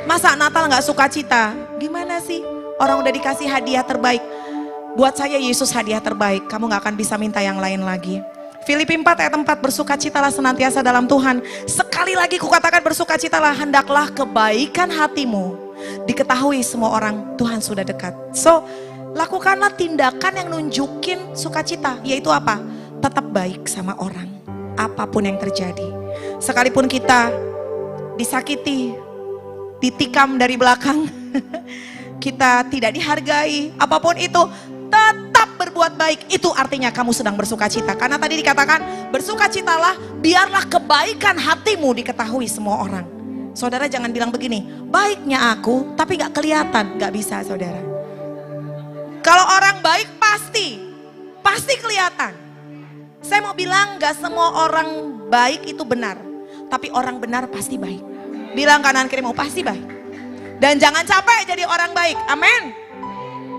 S9: Masa Natal gak suka cita? Gimana sih? Orang udah dikasih hadiah terbaik. Buat saya Yesus hadiah terbaik. Kamu gak akan bisa minta yang lain lagi. Filipi 4 ayat 4, bersukacitalah senantiasa dalam Tuhan. Sekali lagi kukatakan bersukacitalah, hendaklah kebaikan hatimu diketahui semua orang, Tuhan sudah dekat. So, lakukanlah tindakan yang nunjukin sukacita, yaitu apa? Tetap baik sama orang, apapun yang terjadi. Sekalipun kita disakiti, ditikam dari belakang, kita tidak dihargai, apapun itu, tetap berbuat baik. Itu artinya kamu sedang bersukacita. Karena tadi dikatakan bersukacitalah, biarlah kebaikan hatimu diketahui semua orang. Saudara jangan bilang begini, baiknya aku tapi gak kelihatan. Gak bisa saudara. Kalau orang baik pasti kelihatan. Saya mau bilang gak semua orang baik itu benar, tapi orang benar pasti baik. Bilang kanan kiri mau pasti baik. Dan jangan capek jadi orang baik. Amin.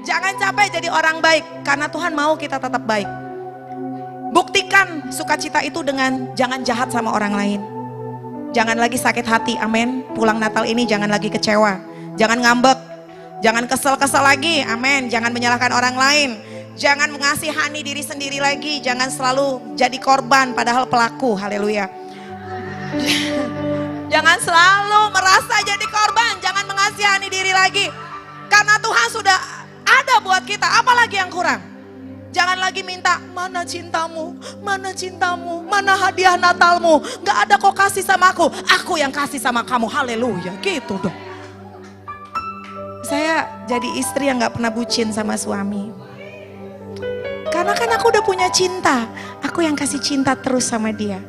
S9: Jangan capek jadi orang baik, karena Tuhan mau kita tetap baik. Buktikan sukacita itu dengan jangan jahat sama orang lain. Jangan lagi sakit hati, amin. Pulang Natal ini jangan lagi kecewa. Jangan ngambek, jangan kesel-kesel lagi, amin. Jangan menyalahkan orang lain. Jangan mengasihani diri sendiri lagi. Jangan selalu jadi korban padahal pelaku, haleluya. Jangan selalu merasa jadi korban, jangan mengasihani diri lagi. Karena Tuhan sudah ada buat kita, apalagi yang kurang. Jangan lagi minta, mana cintamu, mana hadiah Natalmu. Gak ada kok kasih sama aku yang kasih sama kamu, haleluya, gitu dong. Saya jadi istri yang gak pernah bucin sama suami. Karena kan aku udah punya cinta, aku yang kasih cinta terus sama dia.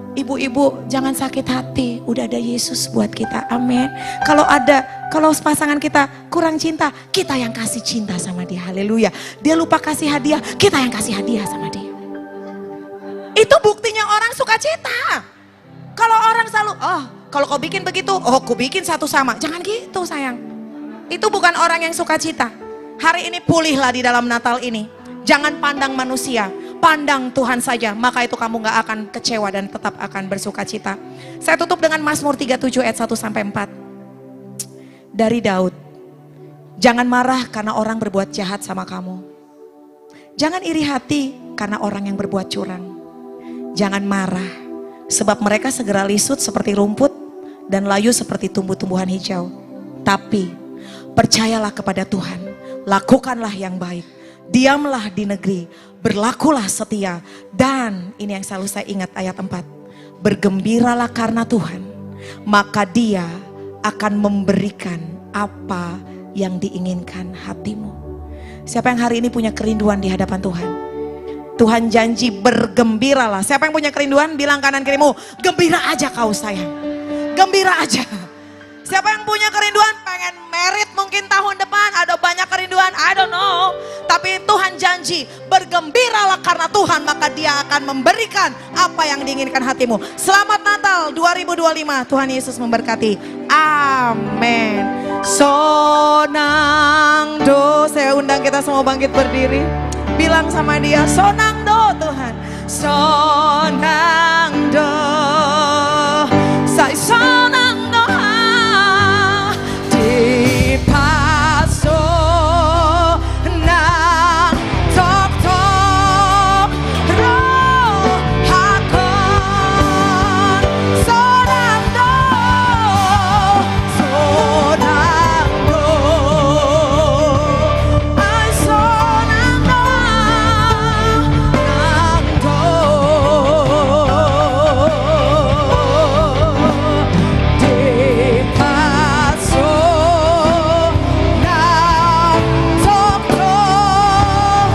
S9: Ibu-ibu jangan sakit hati, udah ada Yesus buat kita, amin. Kalau pasangan kita kurang cinta, kita yang kasih cinta sama dia, haleluya. Dia lupa kasih hadiah, kita yang kasih hadiah sama dia. Itu buktinya orang sukacita. Kalau orang selalu, kalau kau bikin begitu, aku bikin satu sama. Jangan gitu sayang. Itu bukan orang yang sukacita. Hari ini pulihlah di dalam Natal ini. Jangan pandang manusia, pandang Tuhan saja, maka itu kamu gak akan kecewa dan tetap akan bersuka cita. Saya tutup dengan Mazmur 37 ayat 1-4. Dari Daud, jangan marah karena orang berbuat jahat sama kamu. Jangan iri hati karena orang yang berbuat curang. Jangan marah, sebab mereka segera lisut seperti rumput dan layu seperti tumbuh-tumbuhan hijau. Tapi percayalah kepada Tuhan, lakukanlah yang baik. Diamlah di negeri, berlakulah setia. Dan ini yang selalu saya ingat ayat 4. Bergembiralah karena Tuhan, maka Dia akan memberikan apa yang diinginkan hatimu. Siapa yang hari ini punya kerinduan di hadapan Tuhan? Tuhan janji bergembiralah. Siapa yang punya kerinduan? Bilang kanan kirimu, gembira aja kau sayang. Gembira aja. Siapa yang punya kerinduan? Pengen merit mungkin tahun depan. Ada banyak kerinduan, I don't know. Tapi Tuhan janji, bergembiralah karena Tuhan, maka Dia akan memberikan apa yang diinginkan hatimu. Selamat Natal 2025. Tuhan Yesus memberkati. Amin. Sonang do. Saya undang kita semua bangkit berdiri. Bilang sama Dia, sonang do Tuhan. Sonang do. Say sonang do. Di paso nang tok tok roh hakon sonang do. Sonang do. Ay sonang do. Nang do. Di paso nang tok tok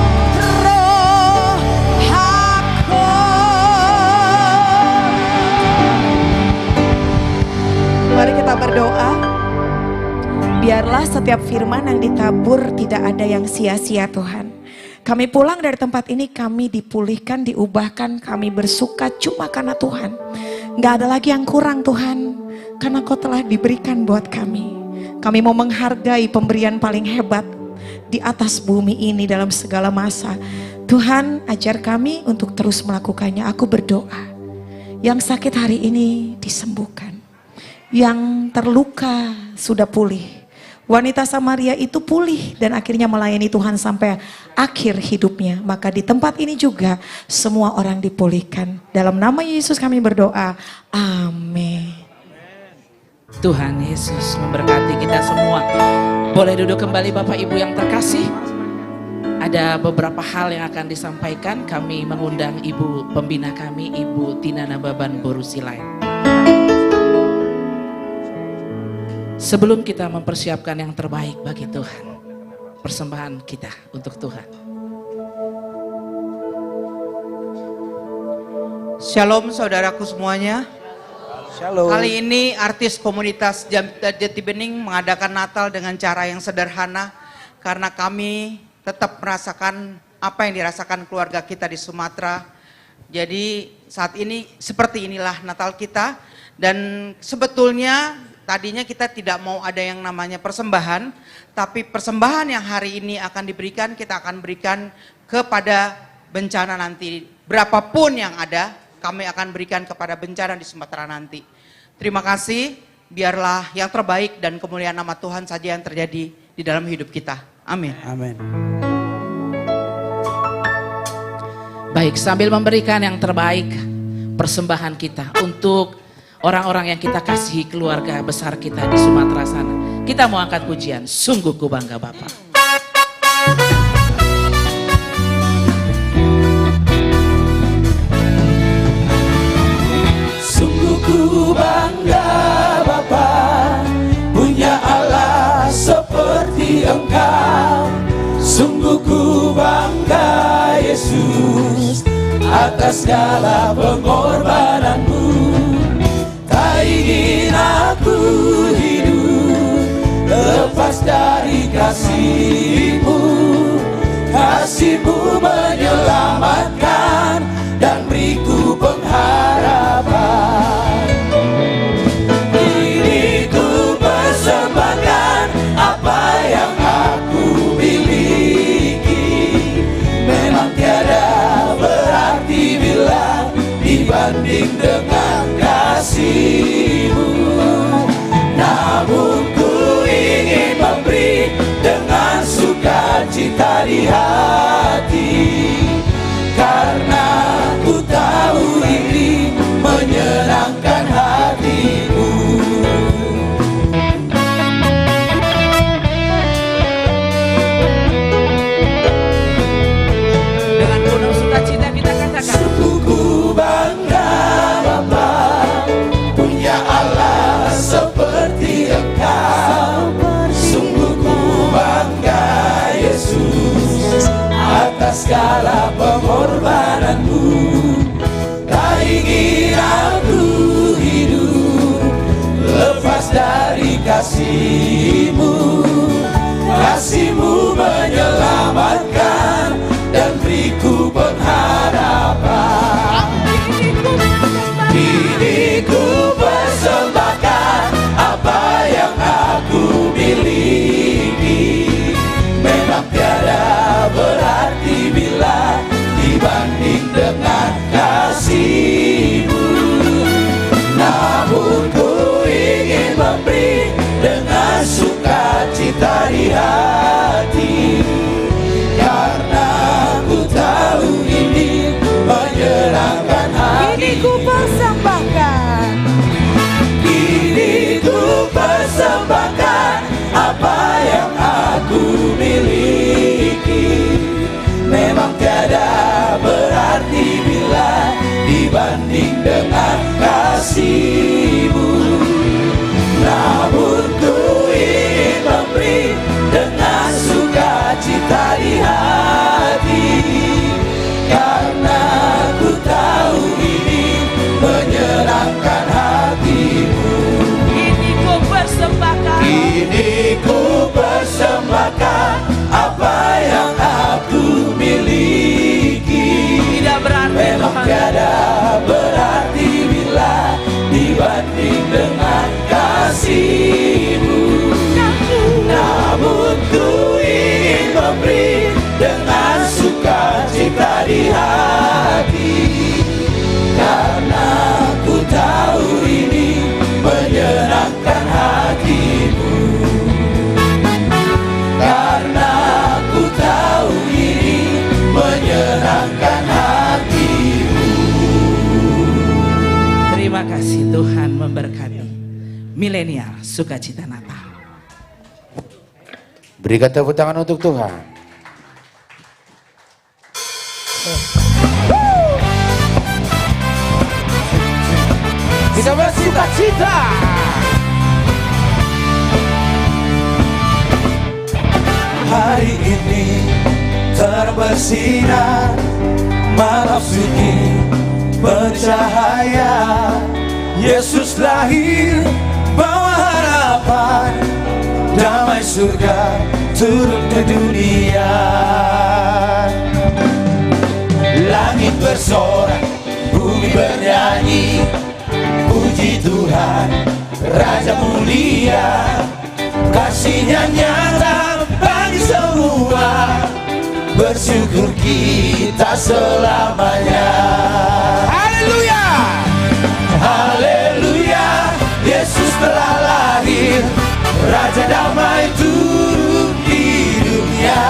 S9: roh hakon. Mari kita berdoa. Biarlah setiap firman yang ditabur tidak ada yang sia-sia Tuhan. Kami pulang dari tempat ini, kami dipulihkan, diubahkan, kami bersuka cuma karena Tuhan. Gak ada lagi yang kurang Tuhan, karena Kau telah diberikan buat kami. Kami mau menghargai pemberian paling hebat di atas bumi ini dalam segala masa. Tuhan, ajar kami untuk terus melakukannya. Aku berdoa, yang sakit hari ini disembuhkan. Yang terluka sudah pulih. Wanita Samaria itu pulih dan akhirnya melayani Tuhan sampai akhir hidupnya. Maka di tempat ini juga semua orang dipulihkan. Dalam nama Yesus kami berdoa. Amin.
S6: Tuhan Yesus memberkati kita semua. Boleh duduk kembali Bapak Ibu yang terkasih. Ada beberapa hal yang akan disampaikan. Kami mengundang Ibu Pembina kami, Ibu Tina Nababan Borusilain. Sebelum kita mempersiapkan yang terbaik bagi Tuhan, persembahan kita untuk Tuhan.
S10: Shalom saudaraku semuanya.
S7: Shalom.
S10: Kali ini artis komunitas Jati Bening mengadakan Natal dengan cara yang sederhana. Karena kami tetap merasakan apa yang dirasakan keluarga kita di Sumatera. Jadi saat ini seperti inilah Natal kita. Dan sebetulnya tadinya kita tidak mau ada yang namanya persembahan, tapi persembahan yang hari ini akan diberikan, kita akan berikan kepada bencana nanti. Berapapun yang ada, kami akan berikan kepada bencana di Sumatera nanti. Terima kasih, biarlah yang terbaik dan kemuliaan nama Tuhan saja yang terjadi di dalam hidup kita. Amin.
S7: Amin.
S6: Baik, sambil memberikan yang terbaik, persembahan kita untuk orang-orang yang kita kasihi, keluarga besar kita di Sumatera sana. Kita mau angkat pujian, sungguh ku bangga Bapak.
S5: Sungguh ku bangga Bapa, punya Allah seperti Engkau. Sungguh ku bangga Yesus, atas segala pengorbananmu. Tak ingin aku hidup lepas dari kasih-Mu. Kasih-Mu menyelamatkan dan beriku pengharapan. Kini ku persembahkan apa yang aku miliki. Memang tiada berarti bila dibanding dengan kasih-Mu. Namun ku ingin memberi dengan sukacita di hati. pengorbananmu. Tak ingin aku hidup lepas dari kasih-Mu. Kasih-Mu menyelamatkan dan beriku pengharapan. Kini ku persembahkan apa yang aku miliki. Memang tiada berarti bila dibanding dengan kasih-Mu. Namun ku ingin memberi dengan sukacita di hati, karena ku tahu ini menyenangkan hati.
S9: Kini ku persembahkan,
S5: Kini ku persembahkan apa yang aku miliki. Memang tiada berarti bila dibanding dengan kasih-Mu. Namun ku ingin memberi dengan sukacita di hati, karena ku tahu ini menyenangkan hati-Mu.
S6: Kini ku persembahkan,
S5: Kini ku persembahkan apa yang aku miliki.
S6: tidak berarti
S5: Memang
S6: Tuhan.
S5: tiada berarti bila dibanding dengan kasih-Mu. Namun ku ingin memberi dengan sukacita di hati, karena ku tahu ini menyenangkan hati-Mu. Karena ku tahu ini menyenangkan hati-Mu.
S6: Terima kasih, Tuhan memberkati. Milenial Sukacita Natal.
S1: Berikan tepuk tangan untuk Tuhan.
S5: Kita bersukacita. Hari ini terbersinar, malam suci bercahaya. Yesus lahir bawa harapan, damai surga turun ke dunia. Langit bersorak, bumi bernyanyi, puji Tuhan, Raja mulia. Kasih-Nya nyata bagi semua, bersyukur kita selamanya. Haleluya, haleluya, Yesus telah lahir, Raja damai turun di dunia.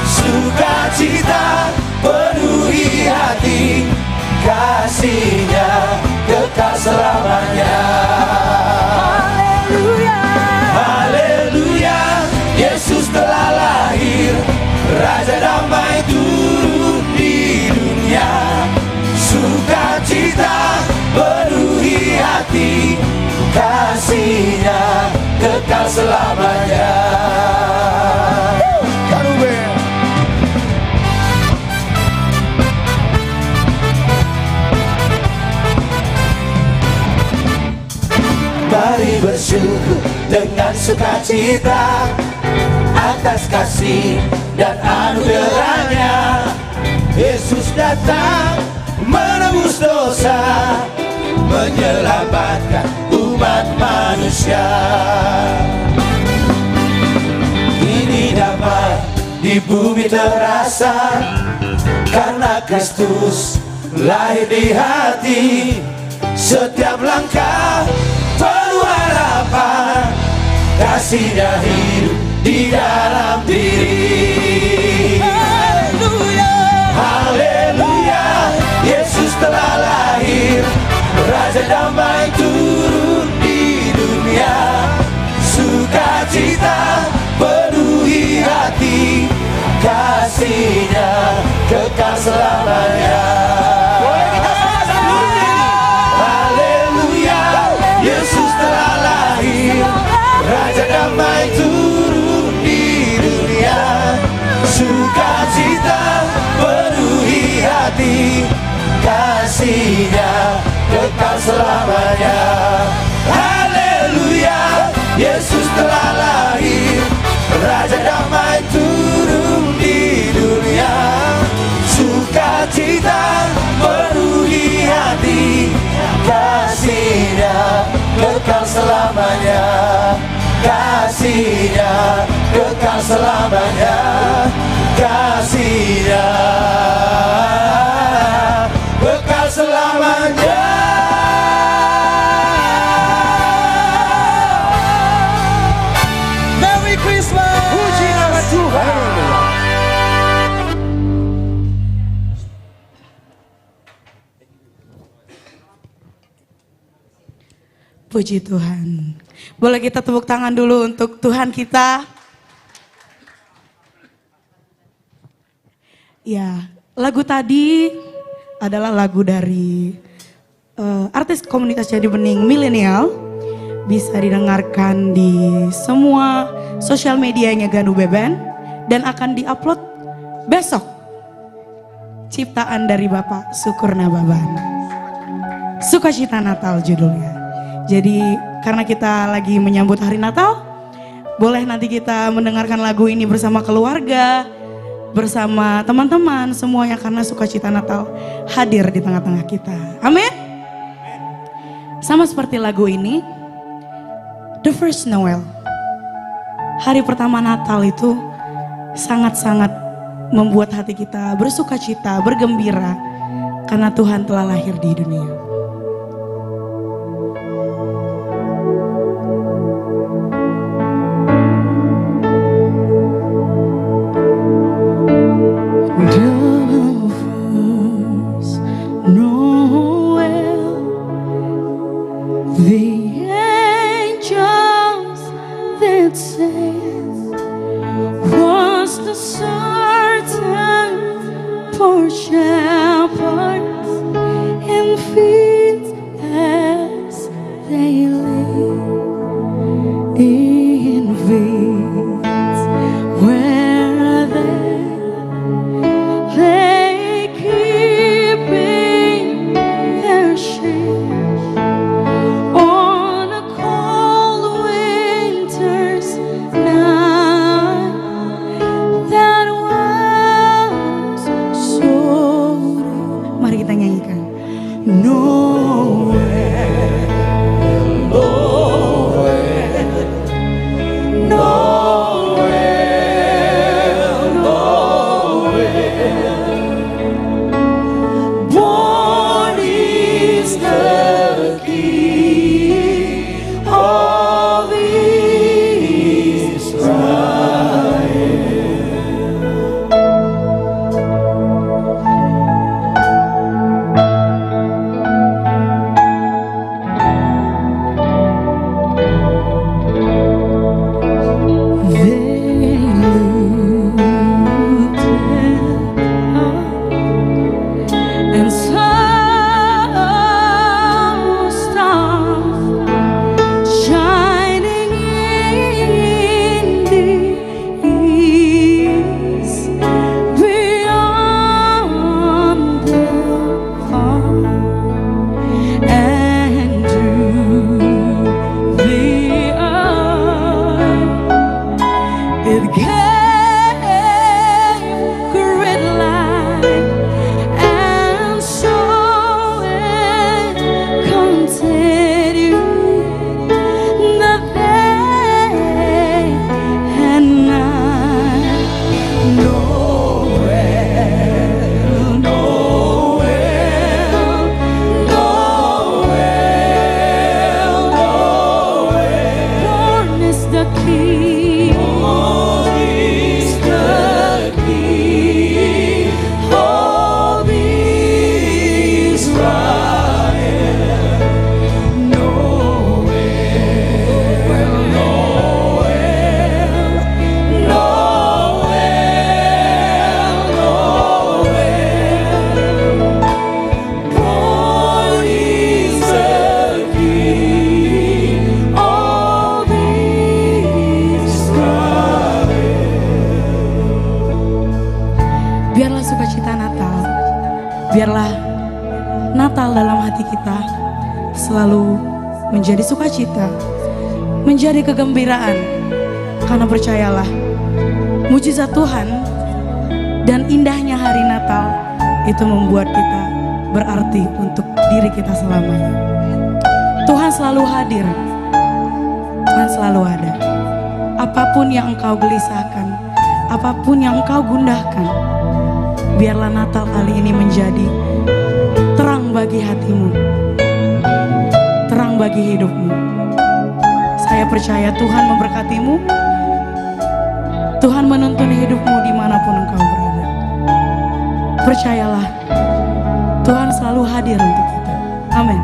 S5: Sukacita penuhi hati, kasih-Nya kekal selamanya.
S9: haleluya.
S5: Haleluya, Yesus telah lahir, Raja damai turun di dunia. Sukacita penuhi hati, kasih-Nya kekal selamanya. Mari bersyukur dengan sukacita atas kasih dan anugerah-Nya. Yesus datang menebus dosa, menyelamatkan umat manusia. Kini damai di bumi terasa, karena Kristus lahir di hati. Setiap langkah penuh harapan, kasih-Nya hidup di dalam diri. Haleluya, haleluya, Yesus telah lahir, Raja damai turun di dunia. Sukacita penuhi hati, kasih-Nya kekal selamanya. Haleluya, Yesus telah lahir, Raja damai turun di dunia. Sukacita penuhi hati, selamanya. Haleluya, Yesus telah lahir, Raja damai turun di dunia. Sukacita penuhi hati, kasih-Nya kekal selamanya. Kasih-Nya kekal selamanya. Kasih-Nya kekal selamanya. Merry Christmas. Puji nama Tuhan.
S11: Puji Tuhan. Boleh kita tepuk tangan dulu untuk Tuhan kita. Ya, lagu tadi adalah lagu dari artis komunitas Jadi Bening milenial. Bisa didengarkan di semua sosial medianya Ganu Beben dan akan diupload besok. Ciptaan dari Bapak Sukurna Baban. Sukacita Natal judulnya. Jadi karena kita lagi menyambut hari Natal, boleh nanti kita mendengarkan lagu ini bersama keluarga, bersama teman-teman semuanya karena sukacita Natal hadir di tengah-tengah kita. Amin. Sama seperti lagu ini, The First Noel. Hari pertama Natal itu sangat-sangat membuat hati kita bersukacita, bergembira karena Tuhan telah lahir di dunia. selalu menjadi sukacita, menjadi kegembiraan. Karena percayalah, mujizat Tuhan dan indahnya hari Natal itu membuat kita berarti untuk diri kita selamanya. Tuhan selalu hadir, Tuhan selalu ada. Apapun yang engkau gelisahkan, apapun yang engkau gundahkan, biarlah Natal kali ini menjadi terang bagi hatimu, terang bagi hidupmu. Saya percaya Tuhan memberkatimu, Tuhan menuntun hidupmu dimanapun engkau berada. Percayalah, Tuhan selalu hadir untuk kita. Amin.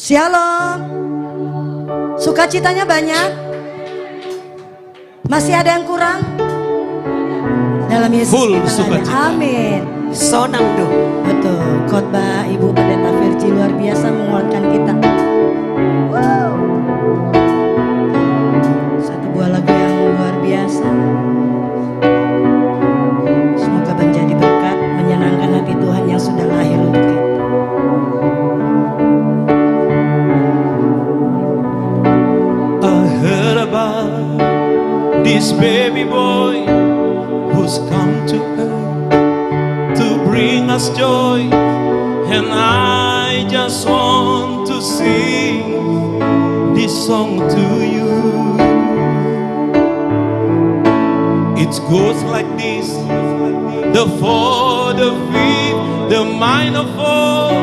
S12: Shalom. Sukacitanya banyak? Masih ada yang kurang? Dalam Yesus
S2: Full
S12: kita
S2: sukacita.
S12: ada. Amin. Sonamdo. Betul. Khotbah Ibu Pendeta Virgi luar biasa menguatkan kita. Wow. Satu buah lagu yang luar biasa. Semoga menjadi berkat, menyenangkan hati Tuhan yang sudah lahir untuk kita.
S5: Heard about this baby boy who's come to earth to bring us joy, and I just want to sing this song to you. It goes like this: the fourth, the fifth, the minor four,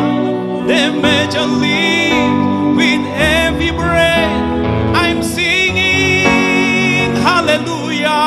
S5: the major lead. With every breath I'm singing hallelujah.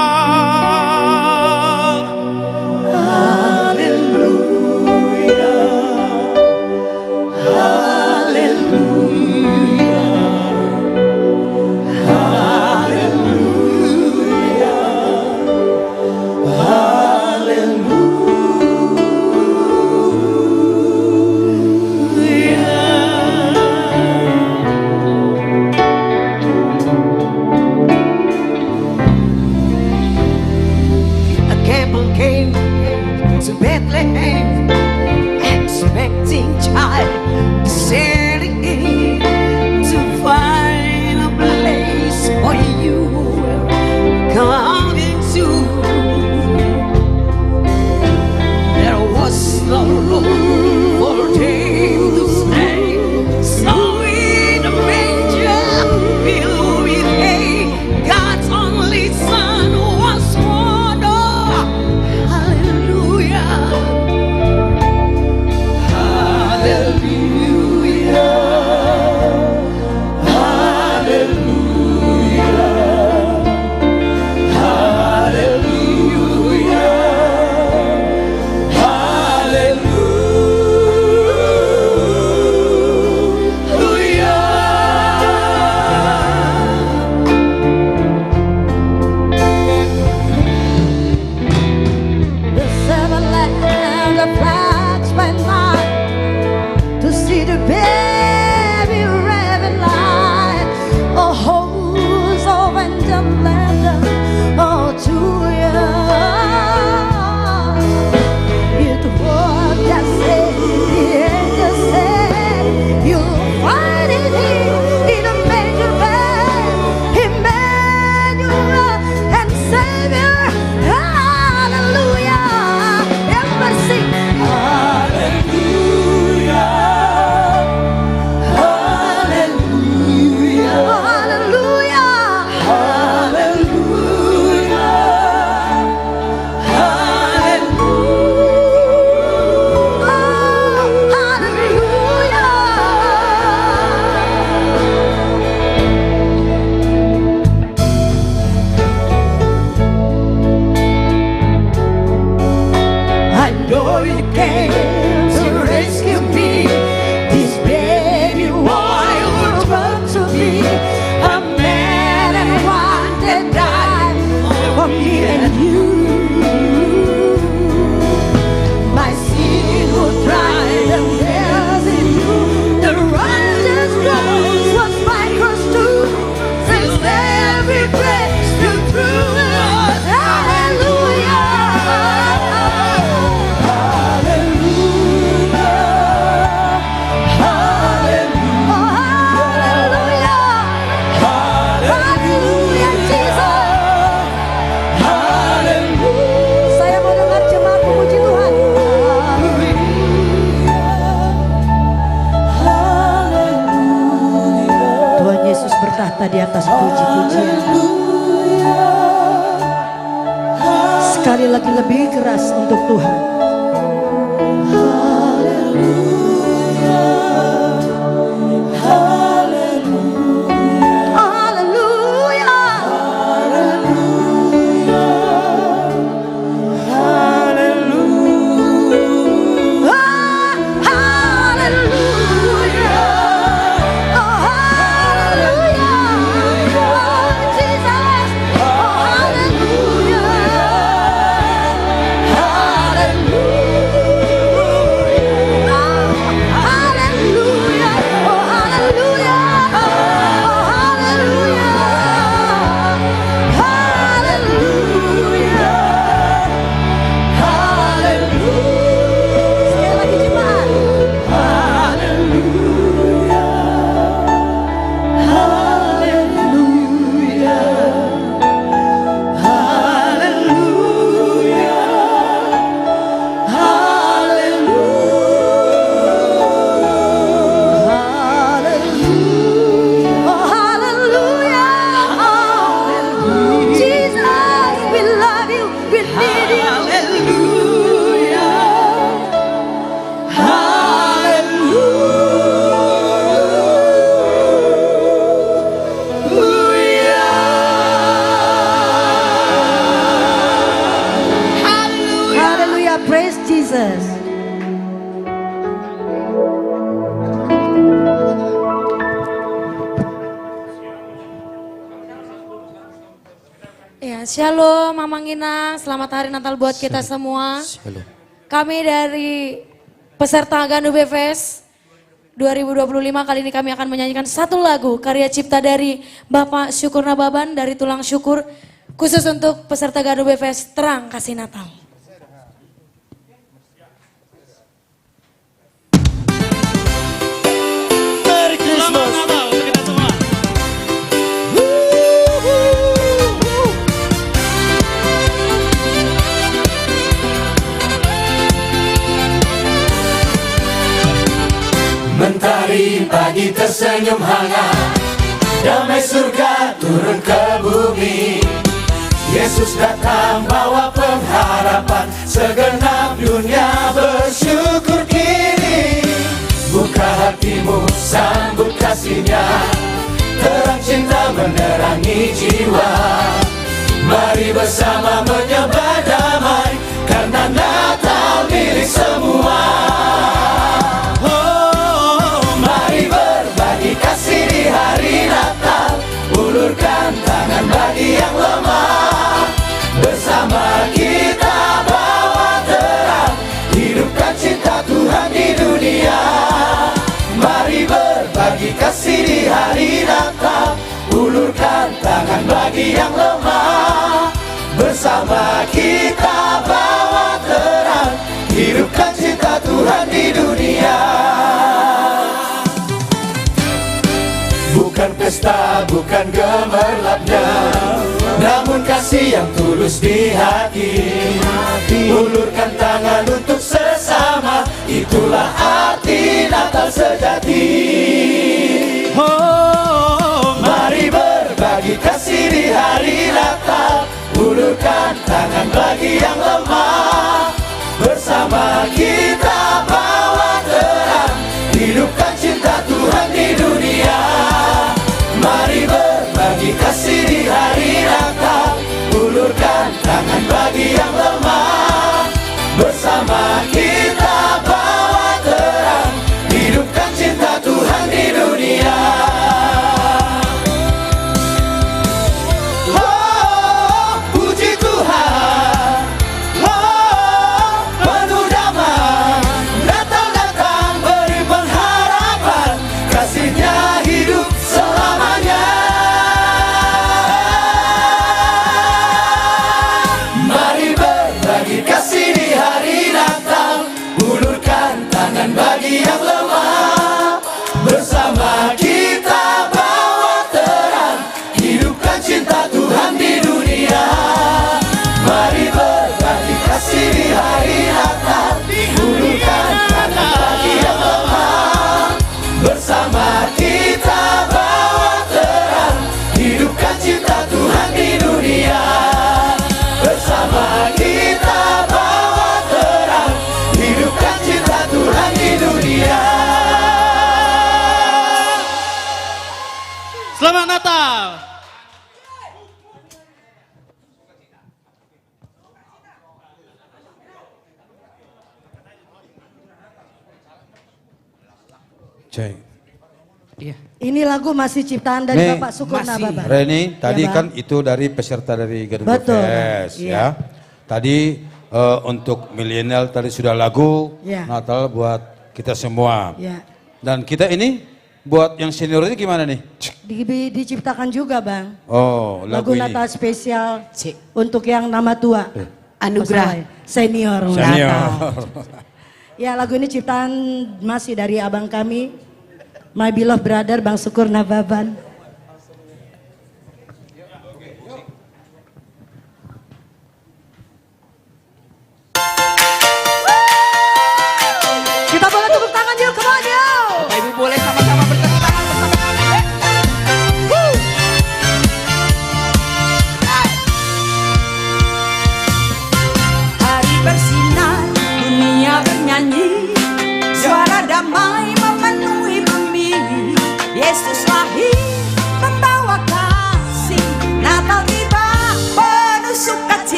S12: child sailing in to find a place for you. Coming to, there was no room for him to stay. So in the manger, filled with hay, God's only Son was born. Oh, hallelujah, hallelujah, the seven land of flags by night to see the baby red light. A host of angels land, oh, to you. It was just said, the angel said, you'll find it here in a manger bed, Emmanuel and Savior. Hallelujah. Everybody sing. Hallelujah. Hallelujah. Hallelujah. Hallelujah. I know you came to rescue me. This baby boy was born to be a man and one that died for me and you. My sin will dry the tears in you. The righteous cross was my cross too. Since every place you through us. Hallelujah. Saya mau dengar jemaat memuji Tuhan. Tuhan Yesus bertahta di atas puji-pujian. Sekali lagi lebih keras untuk Tuhan. Praise Jesus.
S4: Ya, shalom Mama Nginang, selamat hari Natal buat kita semua. Kami dari peserta Gandu BFS 2025 kali ini kami akan menyanyikan satu lagu karya cipta dari Bapak Syukur Nababan dari Tulang Syukur, khusus untuk peserta Gandu BFS Terang Kasih Natal.
S5: Mentari pagi tersenyum hangat, damai surga turun ke bumi. Yesus datang bawa pengharapan, segenap dunia bersyukur kini. Buka hatimu, sambut kasihnya, terang cinta menerangi jiwa. Mari bersama menyembah damai, karena Natal milik semua. Mari berbagi kasih di hari Natal, ulurkan tangan bagi yang lemah. Bersama kita bawa terang, hidupkan cinta Tuhan di dunia. Mari berbagi kasih di hari Natal, ulurkan tangan bagi yang lemah. Bersama kita bawa terang, hidupkan cinta Tuhan di dunia. Bukan pesta, bukan gemerlapnya, namun kasih yang tulus di hati. Ulurkan tangan untuk sesama, itulah arti Natal sejati. Mari berbagi kasih di hari Natal, ulurkan tangan bagi yang lemah. Bersama kita bawa terang, hidupkan cinta Tuhan di dunia. Mari berbagi kasih di hari Natal, ulurkan tangan bagi yang lemah. Bersama kita bawa terang, hidupkan cinta Tuhan di dunia. Oh, puji Tuhan, oh, penuh damai. Natal datang beri pengharapan, kasih-Nya hidup selamanya. Mari berbagi kasih di hari Natal, ulurkan tangan bagi yang lemah. Bersama kita bawa terang, hidupkan cinta Tuhan di dunia. Mari berbagi kasih di hari Natal, ulurkan tangan bagi yang lemah. Bersama kita bawa terang, hidupkan cinta Tuhan di dunia. Bersama kita bawa terang, hidupkan cinta Tuhan di dunia.
S3: Selamat Natal.
S1: Cek.
S12: Ini lagu masih ciptaan dari Bapak Sukur Nababa.
S13: Reni, tadi
S12: Ya,
S13: kan itu dari peserta dari Garuda
S12: Betul,
S13: Fest,
S12: iya.
S13: ya. Tadi untuk milenial tadi sudah lagu
S12: Ya.
S13: Natal buat kita semua.
S12: Ya.
S13: Dan kita ini buat yang senior ini gimana nih?
S12: Diciptakan juga Bang.
S13: Oh,
S12: Lagu
S13: lagu ini.
S12: Natal spesial untuk yang nama tua.
S9: Anugerah.
S12: Senior.
S13: Senior.
S12: Natal. Ya, lagu ini ciptaan masih dari abang kami, my beloved brother Bang Sukur Nababan. Kita boleh tepuk tangan yuk, come on yuk.
S6: Bapak Ibu boleh sama-sama bertepuk tangan bersama kami.
S9: Hari bersinar, dunia bernyanyi, suara damai memenuhi bumi. Yesus lahir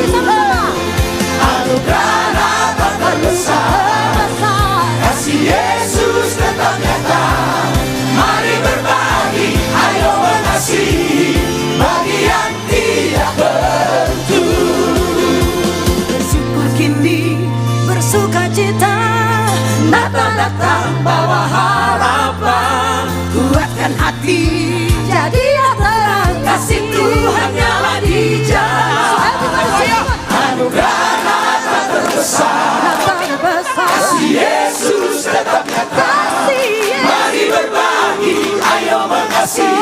S12: lagi sama-sama.
S5: Anugerah Natal terbesar, kasih Yesus tetap nyata. Mari berbagi, ayo mengasihi, bagi yang tidak tentu.
S12: Bersyukur kini, bersuka cita, Natal datang bawa harapan. Kuatkan hati, jadilah terang, kasih Tuhan nyala di jalan.
S5: Anugerah Natal terbesar, kasih Yesus tetap nyata. Mari berbagi, ayo mengasihi,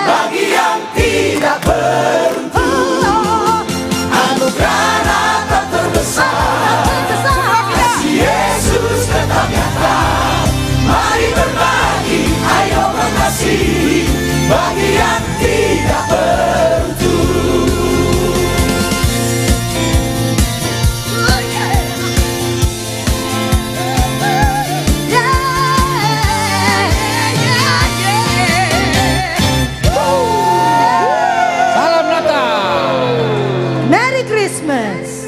S5: bagi yang tidak beruntung. Anugerah Natal terbesar, kasih Yesus tetap nyata. Mari berbagi, ayo mengasihi, bagi yang tidak beruntung.
S1: Salam Natal.
S12: Merry Christmas.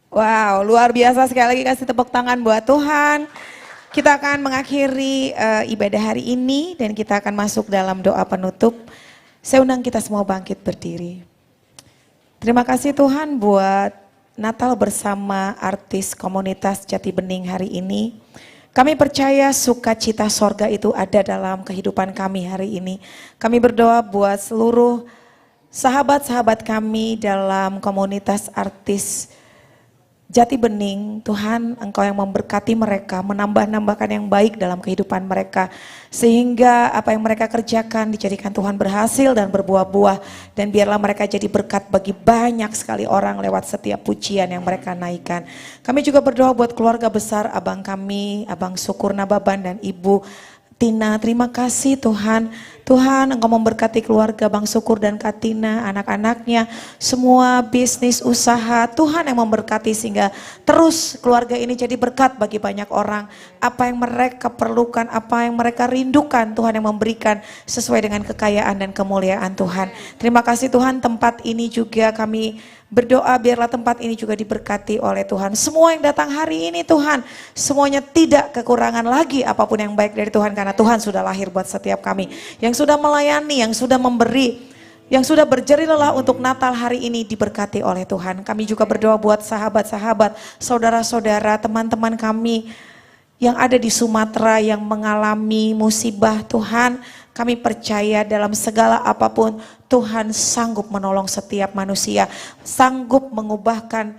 S9: Wow, luar biasa, sekali lagi kasih tepuk tangan buat Tuhan. Kita akan mengakhiri ibadah hari ini dan kita akan masuk dalam doa penutup. Saya undang kita semua bangkit berdiri. Terima kasih Tuhan buat Natal bersama artis komunitas Jati Bening hari ini. Kami percaya sukacita sorga itu ada dalam kehidupan kami hari ini. Kami berdoa buat seluruh sahabat-sahabat kami dalam komunitas artis Jati Bening. Tuhan, Engkau yang memberkati mereka, menambah-nambahkan yang baik dalam kehidupan mereka. Sehingga apa yang mereka kerjakan dijadikan Tuhan berhasil dan berbuah-buah. Dan biarlah mereka jadi berkat bagi banyak sekali orang lewat setiap pujian yang mereka naikkan. Kami juga berdoa buat keluarga besar abang kami, Abang Syukur Nababan dan Ibu Tina. Terima kasih Tuhan. Tuhan, Engkau memberkati keluarga Bang Syukur dan Katina, anak-anaknya, semua bisnis, usaha. Tuhan yang memberkati sehingga terus keluarga ini jadi berkat bagi banyak orang. Apa yang mereka perlukan, apa yang mereka rindukan, Tuhan yang memberikan sesuai dengan kekayaan dan kemuliaan Tuhan. Terima kasih Tuhan, tempat ini juga kami berdoa biarlah tempat ini juga diberkati oleh Tuhan. Semua yang datang hari ini Tuhan, semuanya tidak kekurangan lagi apapun yang baik dari Tuhan. Karena Tuhan sudah lahir buat setiap kami. Yang sudah melayani, yang sudah memberi, yang sudah berjeri lelah untuk Natal hari ini diberkati oleh Tuhan. Kami juga berdoa buat sahabat-sahabat, saudara-saudara, teman-teman kami yang ada di Sumatera yang mengalami musibah. Tuhan, kami percaya dalam segala apapun Tuhan sanggup menolong setiap manusia, sanggup mengubahkan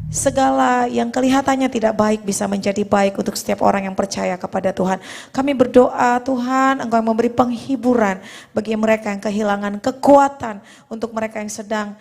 S9: segala yang kelihatannya tidak baik bisa menjadi baik untuk setiap orang yang percaya kepada Tuhan. Kami berdoa Tuhan, Engkau yang memberi penghiburan bagi mereka yang kehilangan kekuatan, untuk mereka yang sedang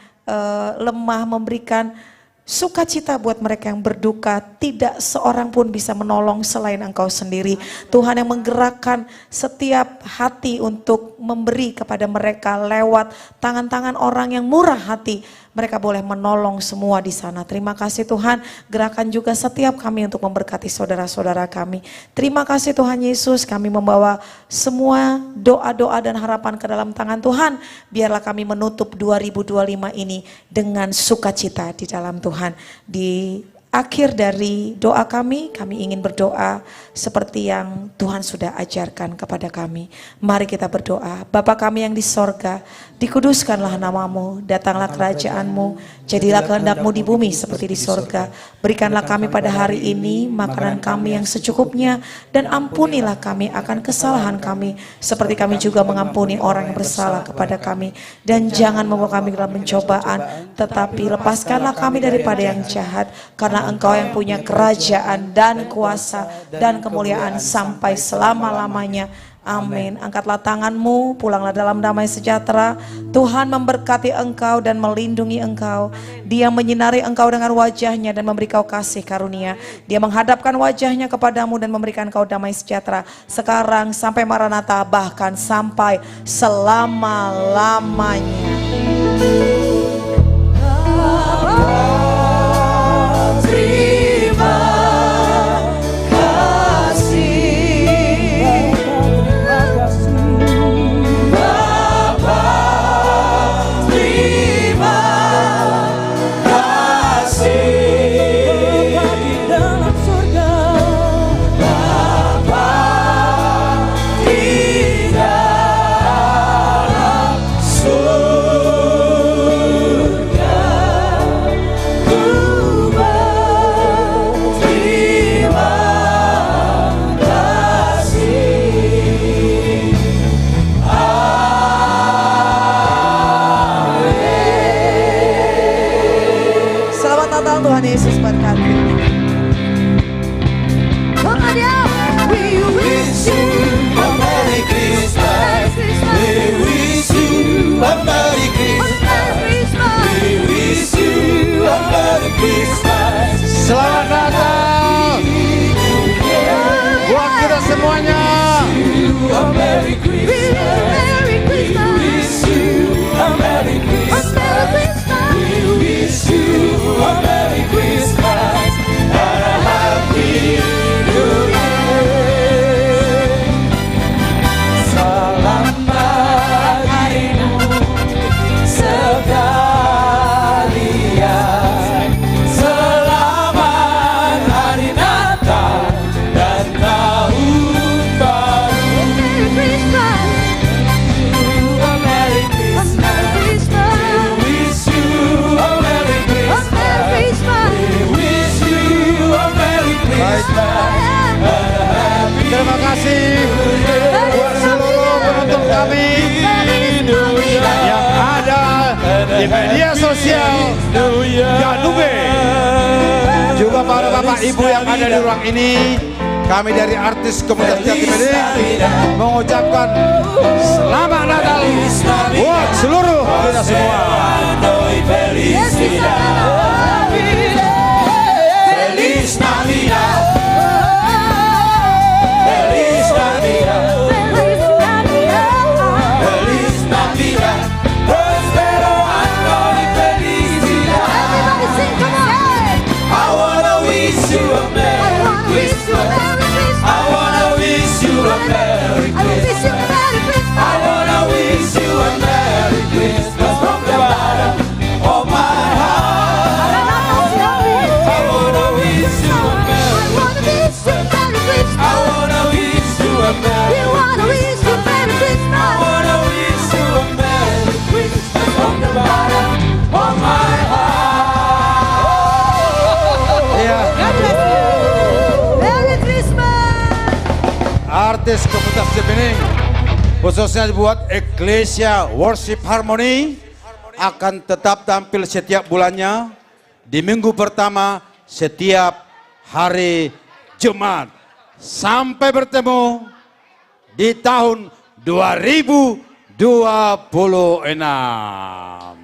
S9: lemah, memberikan sukacita buat mereka yang berduka. Tidak seorang pun bisa menolong selain Engkau sendiri. Tuhan yang menggerakkan setiap hati untuk memberi kepada mereka lewat tangan-tangan orang yang murah hati. Mereka boleh menolong semua di sana. Terima kasih Tuhan, gerakan juga setiap kami untuk memberkati saudara-saudara kami. Terima kasih Tuhan Yesus, kami membawa semua doa-doa dan harapan ke dalam tangan Tuhan. Biarlah kami menutup 2025 ini dengan sukacita di dalam Tuhan. Di akhir dari doa kami ingin berdoa seperti yang Tuhan sudah ajarkan kepada kami. Mari kita berdoa. Bapa kami yang di sorga, dikuduskanlah namamu, datanglah kerajaanmu, jadilah kehendak-mu di bumi seperti di sorga. Berikanlah kami pada hari ini makanan kami yang secukupnya, dan ampunilah kami akan kesalahan kami, seperti kami juga mengampuni orang yang bersalah kepada kami. Dan jangan membawa kami dalam pencobaan, tetapi lepaskanlah kami daripada yang jahat, karena Engkau yang punya kerajaan dan kuasa dan kemuliaan sampai selama-lamanya. Amin. Angkatlah tanganmu, pulanglah dalam damai sejahtera. Tuhan memberkati engkau dan melindungi engkau. Dia menyinari engkau dengan wajahnya dan memberi kau kasih karunia. Dia menghadapkan wajahnya kepadamu dan memberikan kau damai sejahtera. Sekarang sampai Maranatha, bahkan sampai selama-lamanya.
S13: semuanya.
S12: Merry Christmas. We wish you a Merry Christmas. We wish you a Merry Christmas and a Happy New Year. Selamat harimu sekalian. Selamat Hari Natal dan Tahun Baru. Merry Christmas. A Merry Christmas. We wish you a Merry Christmas. We wish you a Merry Christmas.
S13: Terima kasih buat seluruh penonton kami yang ada di media sosial Ganube. Juga para bapak ibu yang ada di ruang ini. Kami dari artis komunitas Jatibening mengucapkan selamat Natal buat seluruh kita semua.
S12: Feliz Navidad. Feliz Navidad. Feliz Navidad. Feliz Navidad. Prospero año y felicidad. Everybody sing, come on. I wanna wish you a Merry Christmas. I wanna wish you a Merry Christmas. I wanna wish you a Merry Christmas from the bottom of my heart. I wanna wish you a Merry Christmas. I wanna wish you a Merry Christmas. I wanna wish you a Merry Christmas from the bottom of my heart.
S13: Iya,
S12: Merry Christmas.
S13: artis komunitas Jatibening khususnya buat Ecclesia Worship Harmony akan tetap tampil setiap bulannya di minggu pertama setiap hari Jumat. Sampai bertemu di tahun 2026.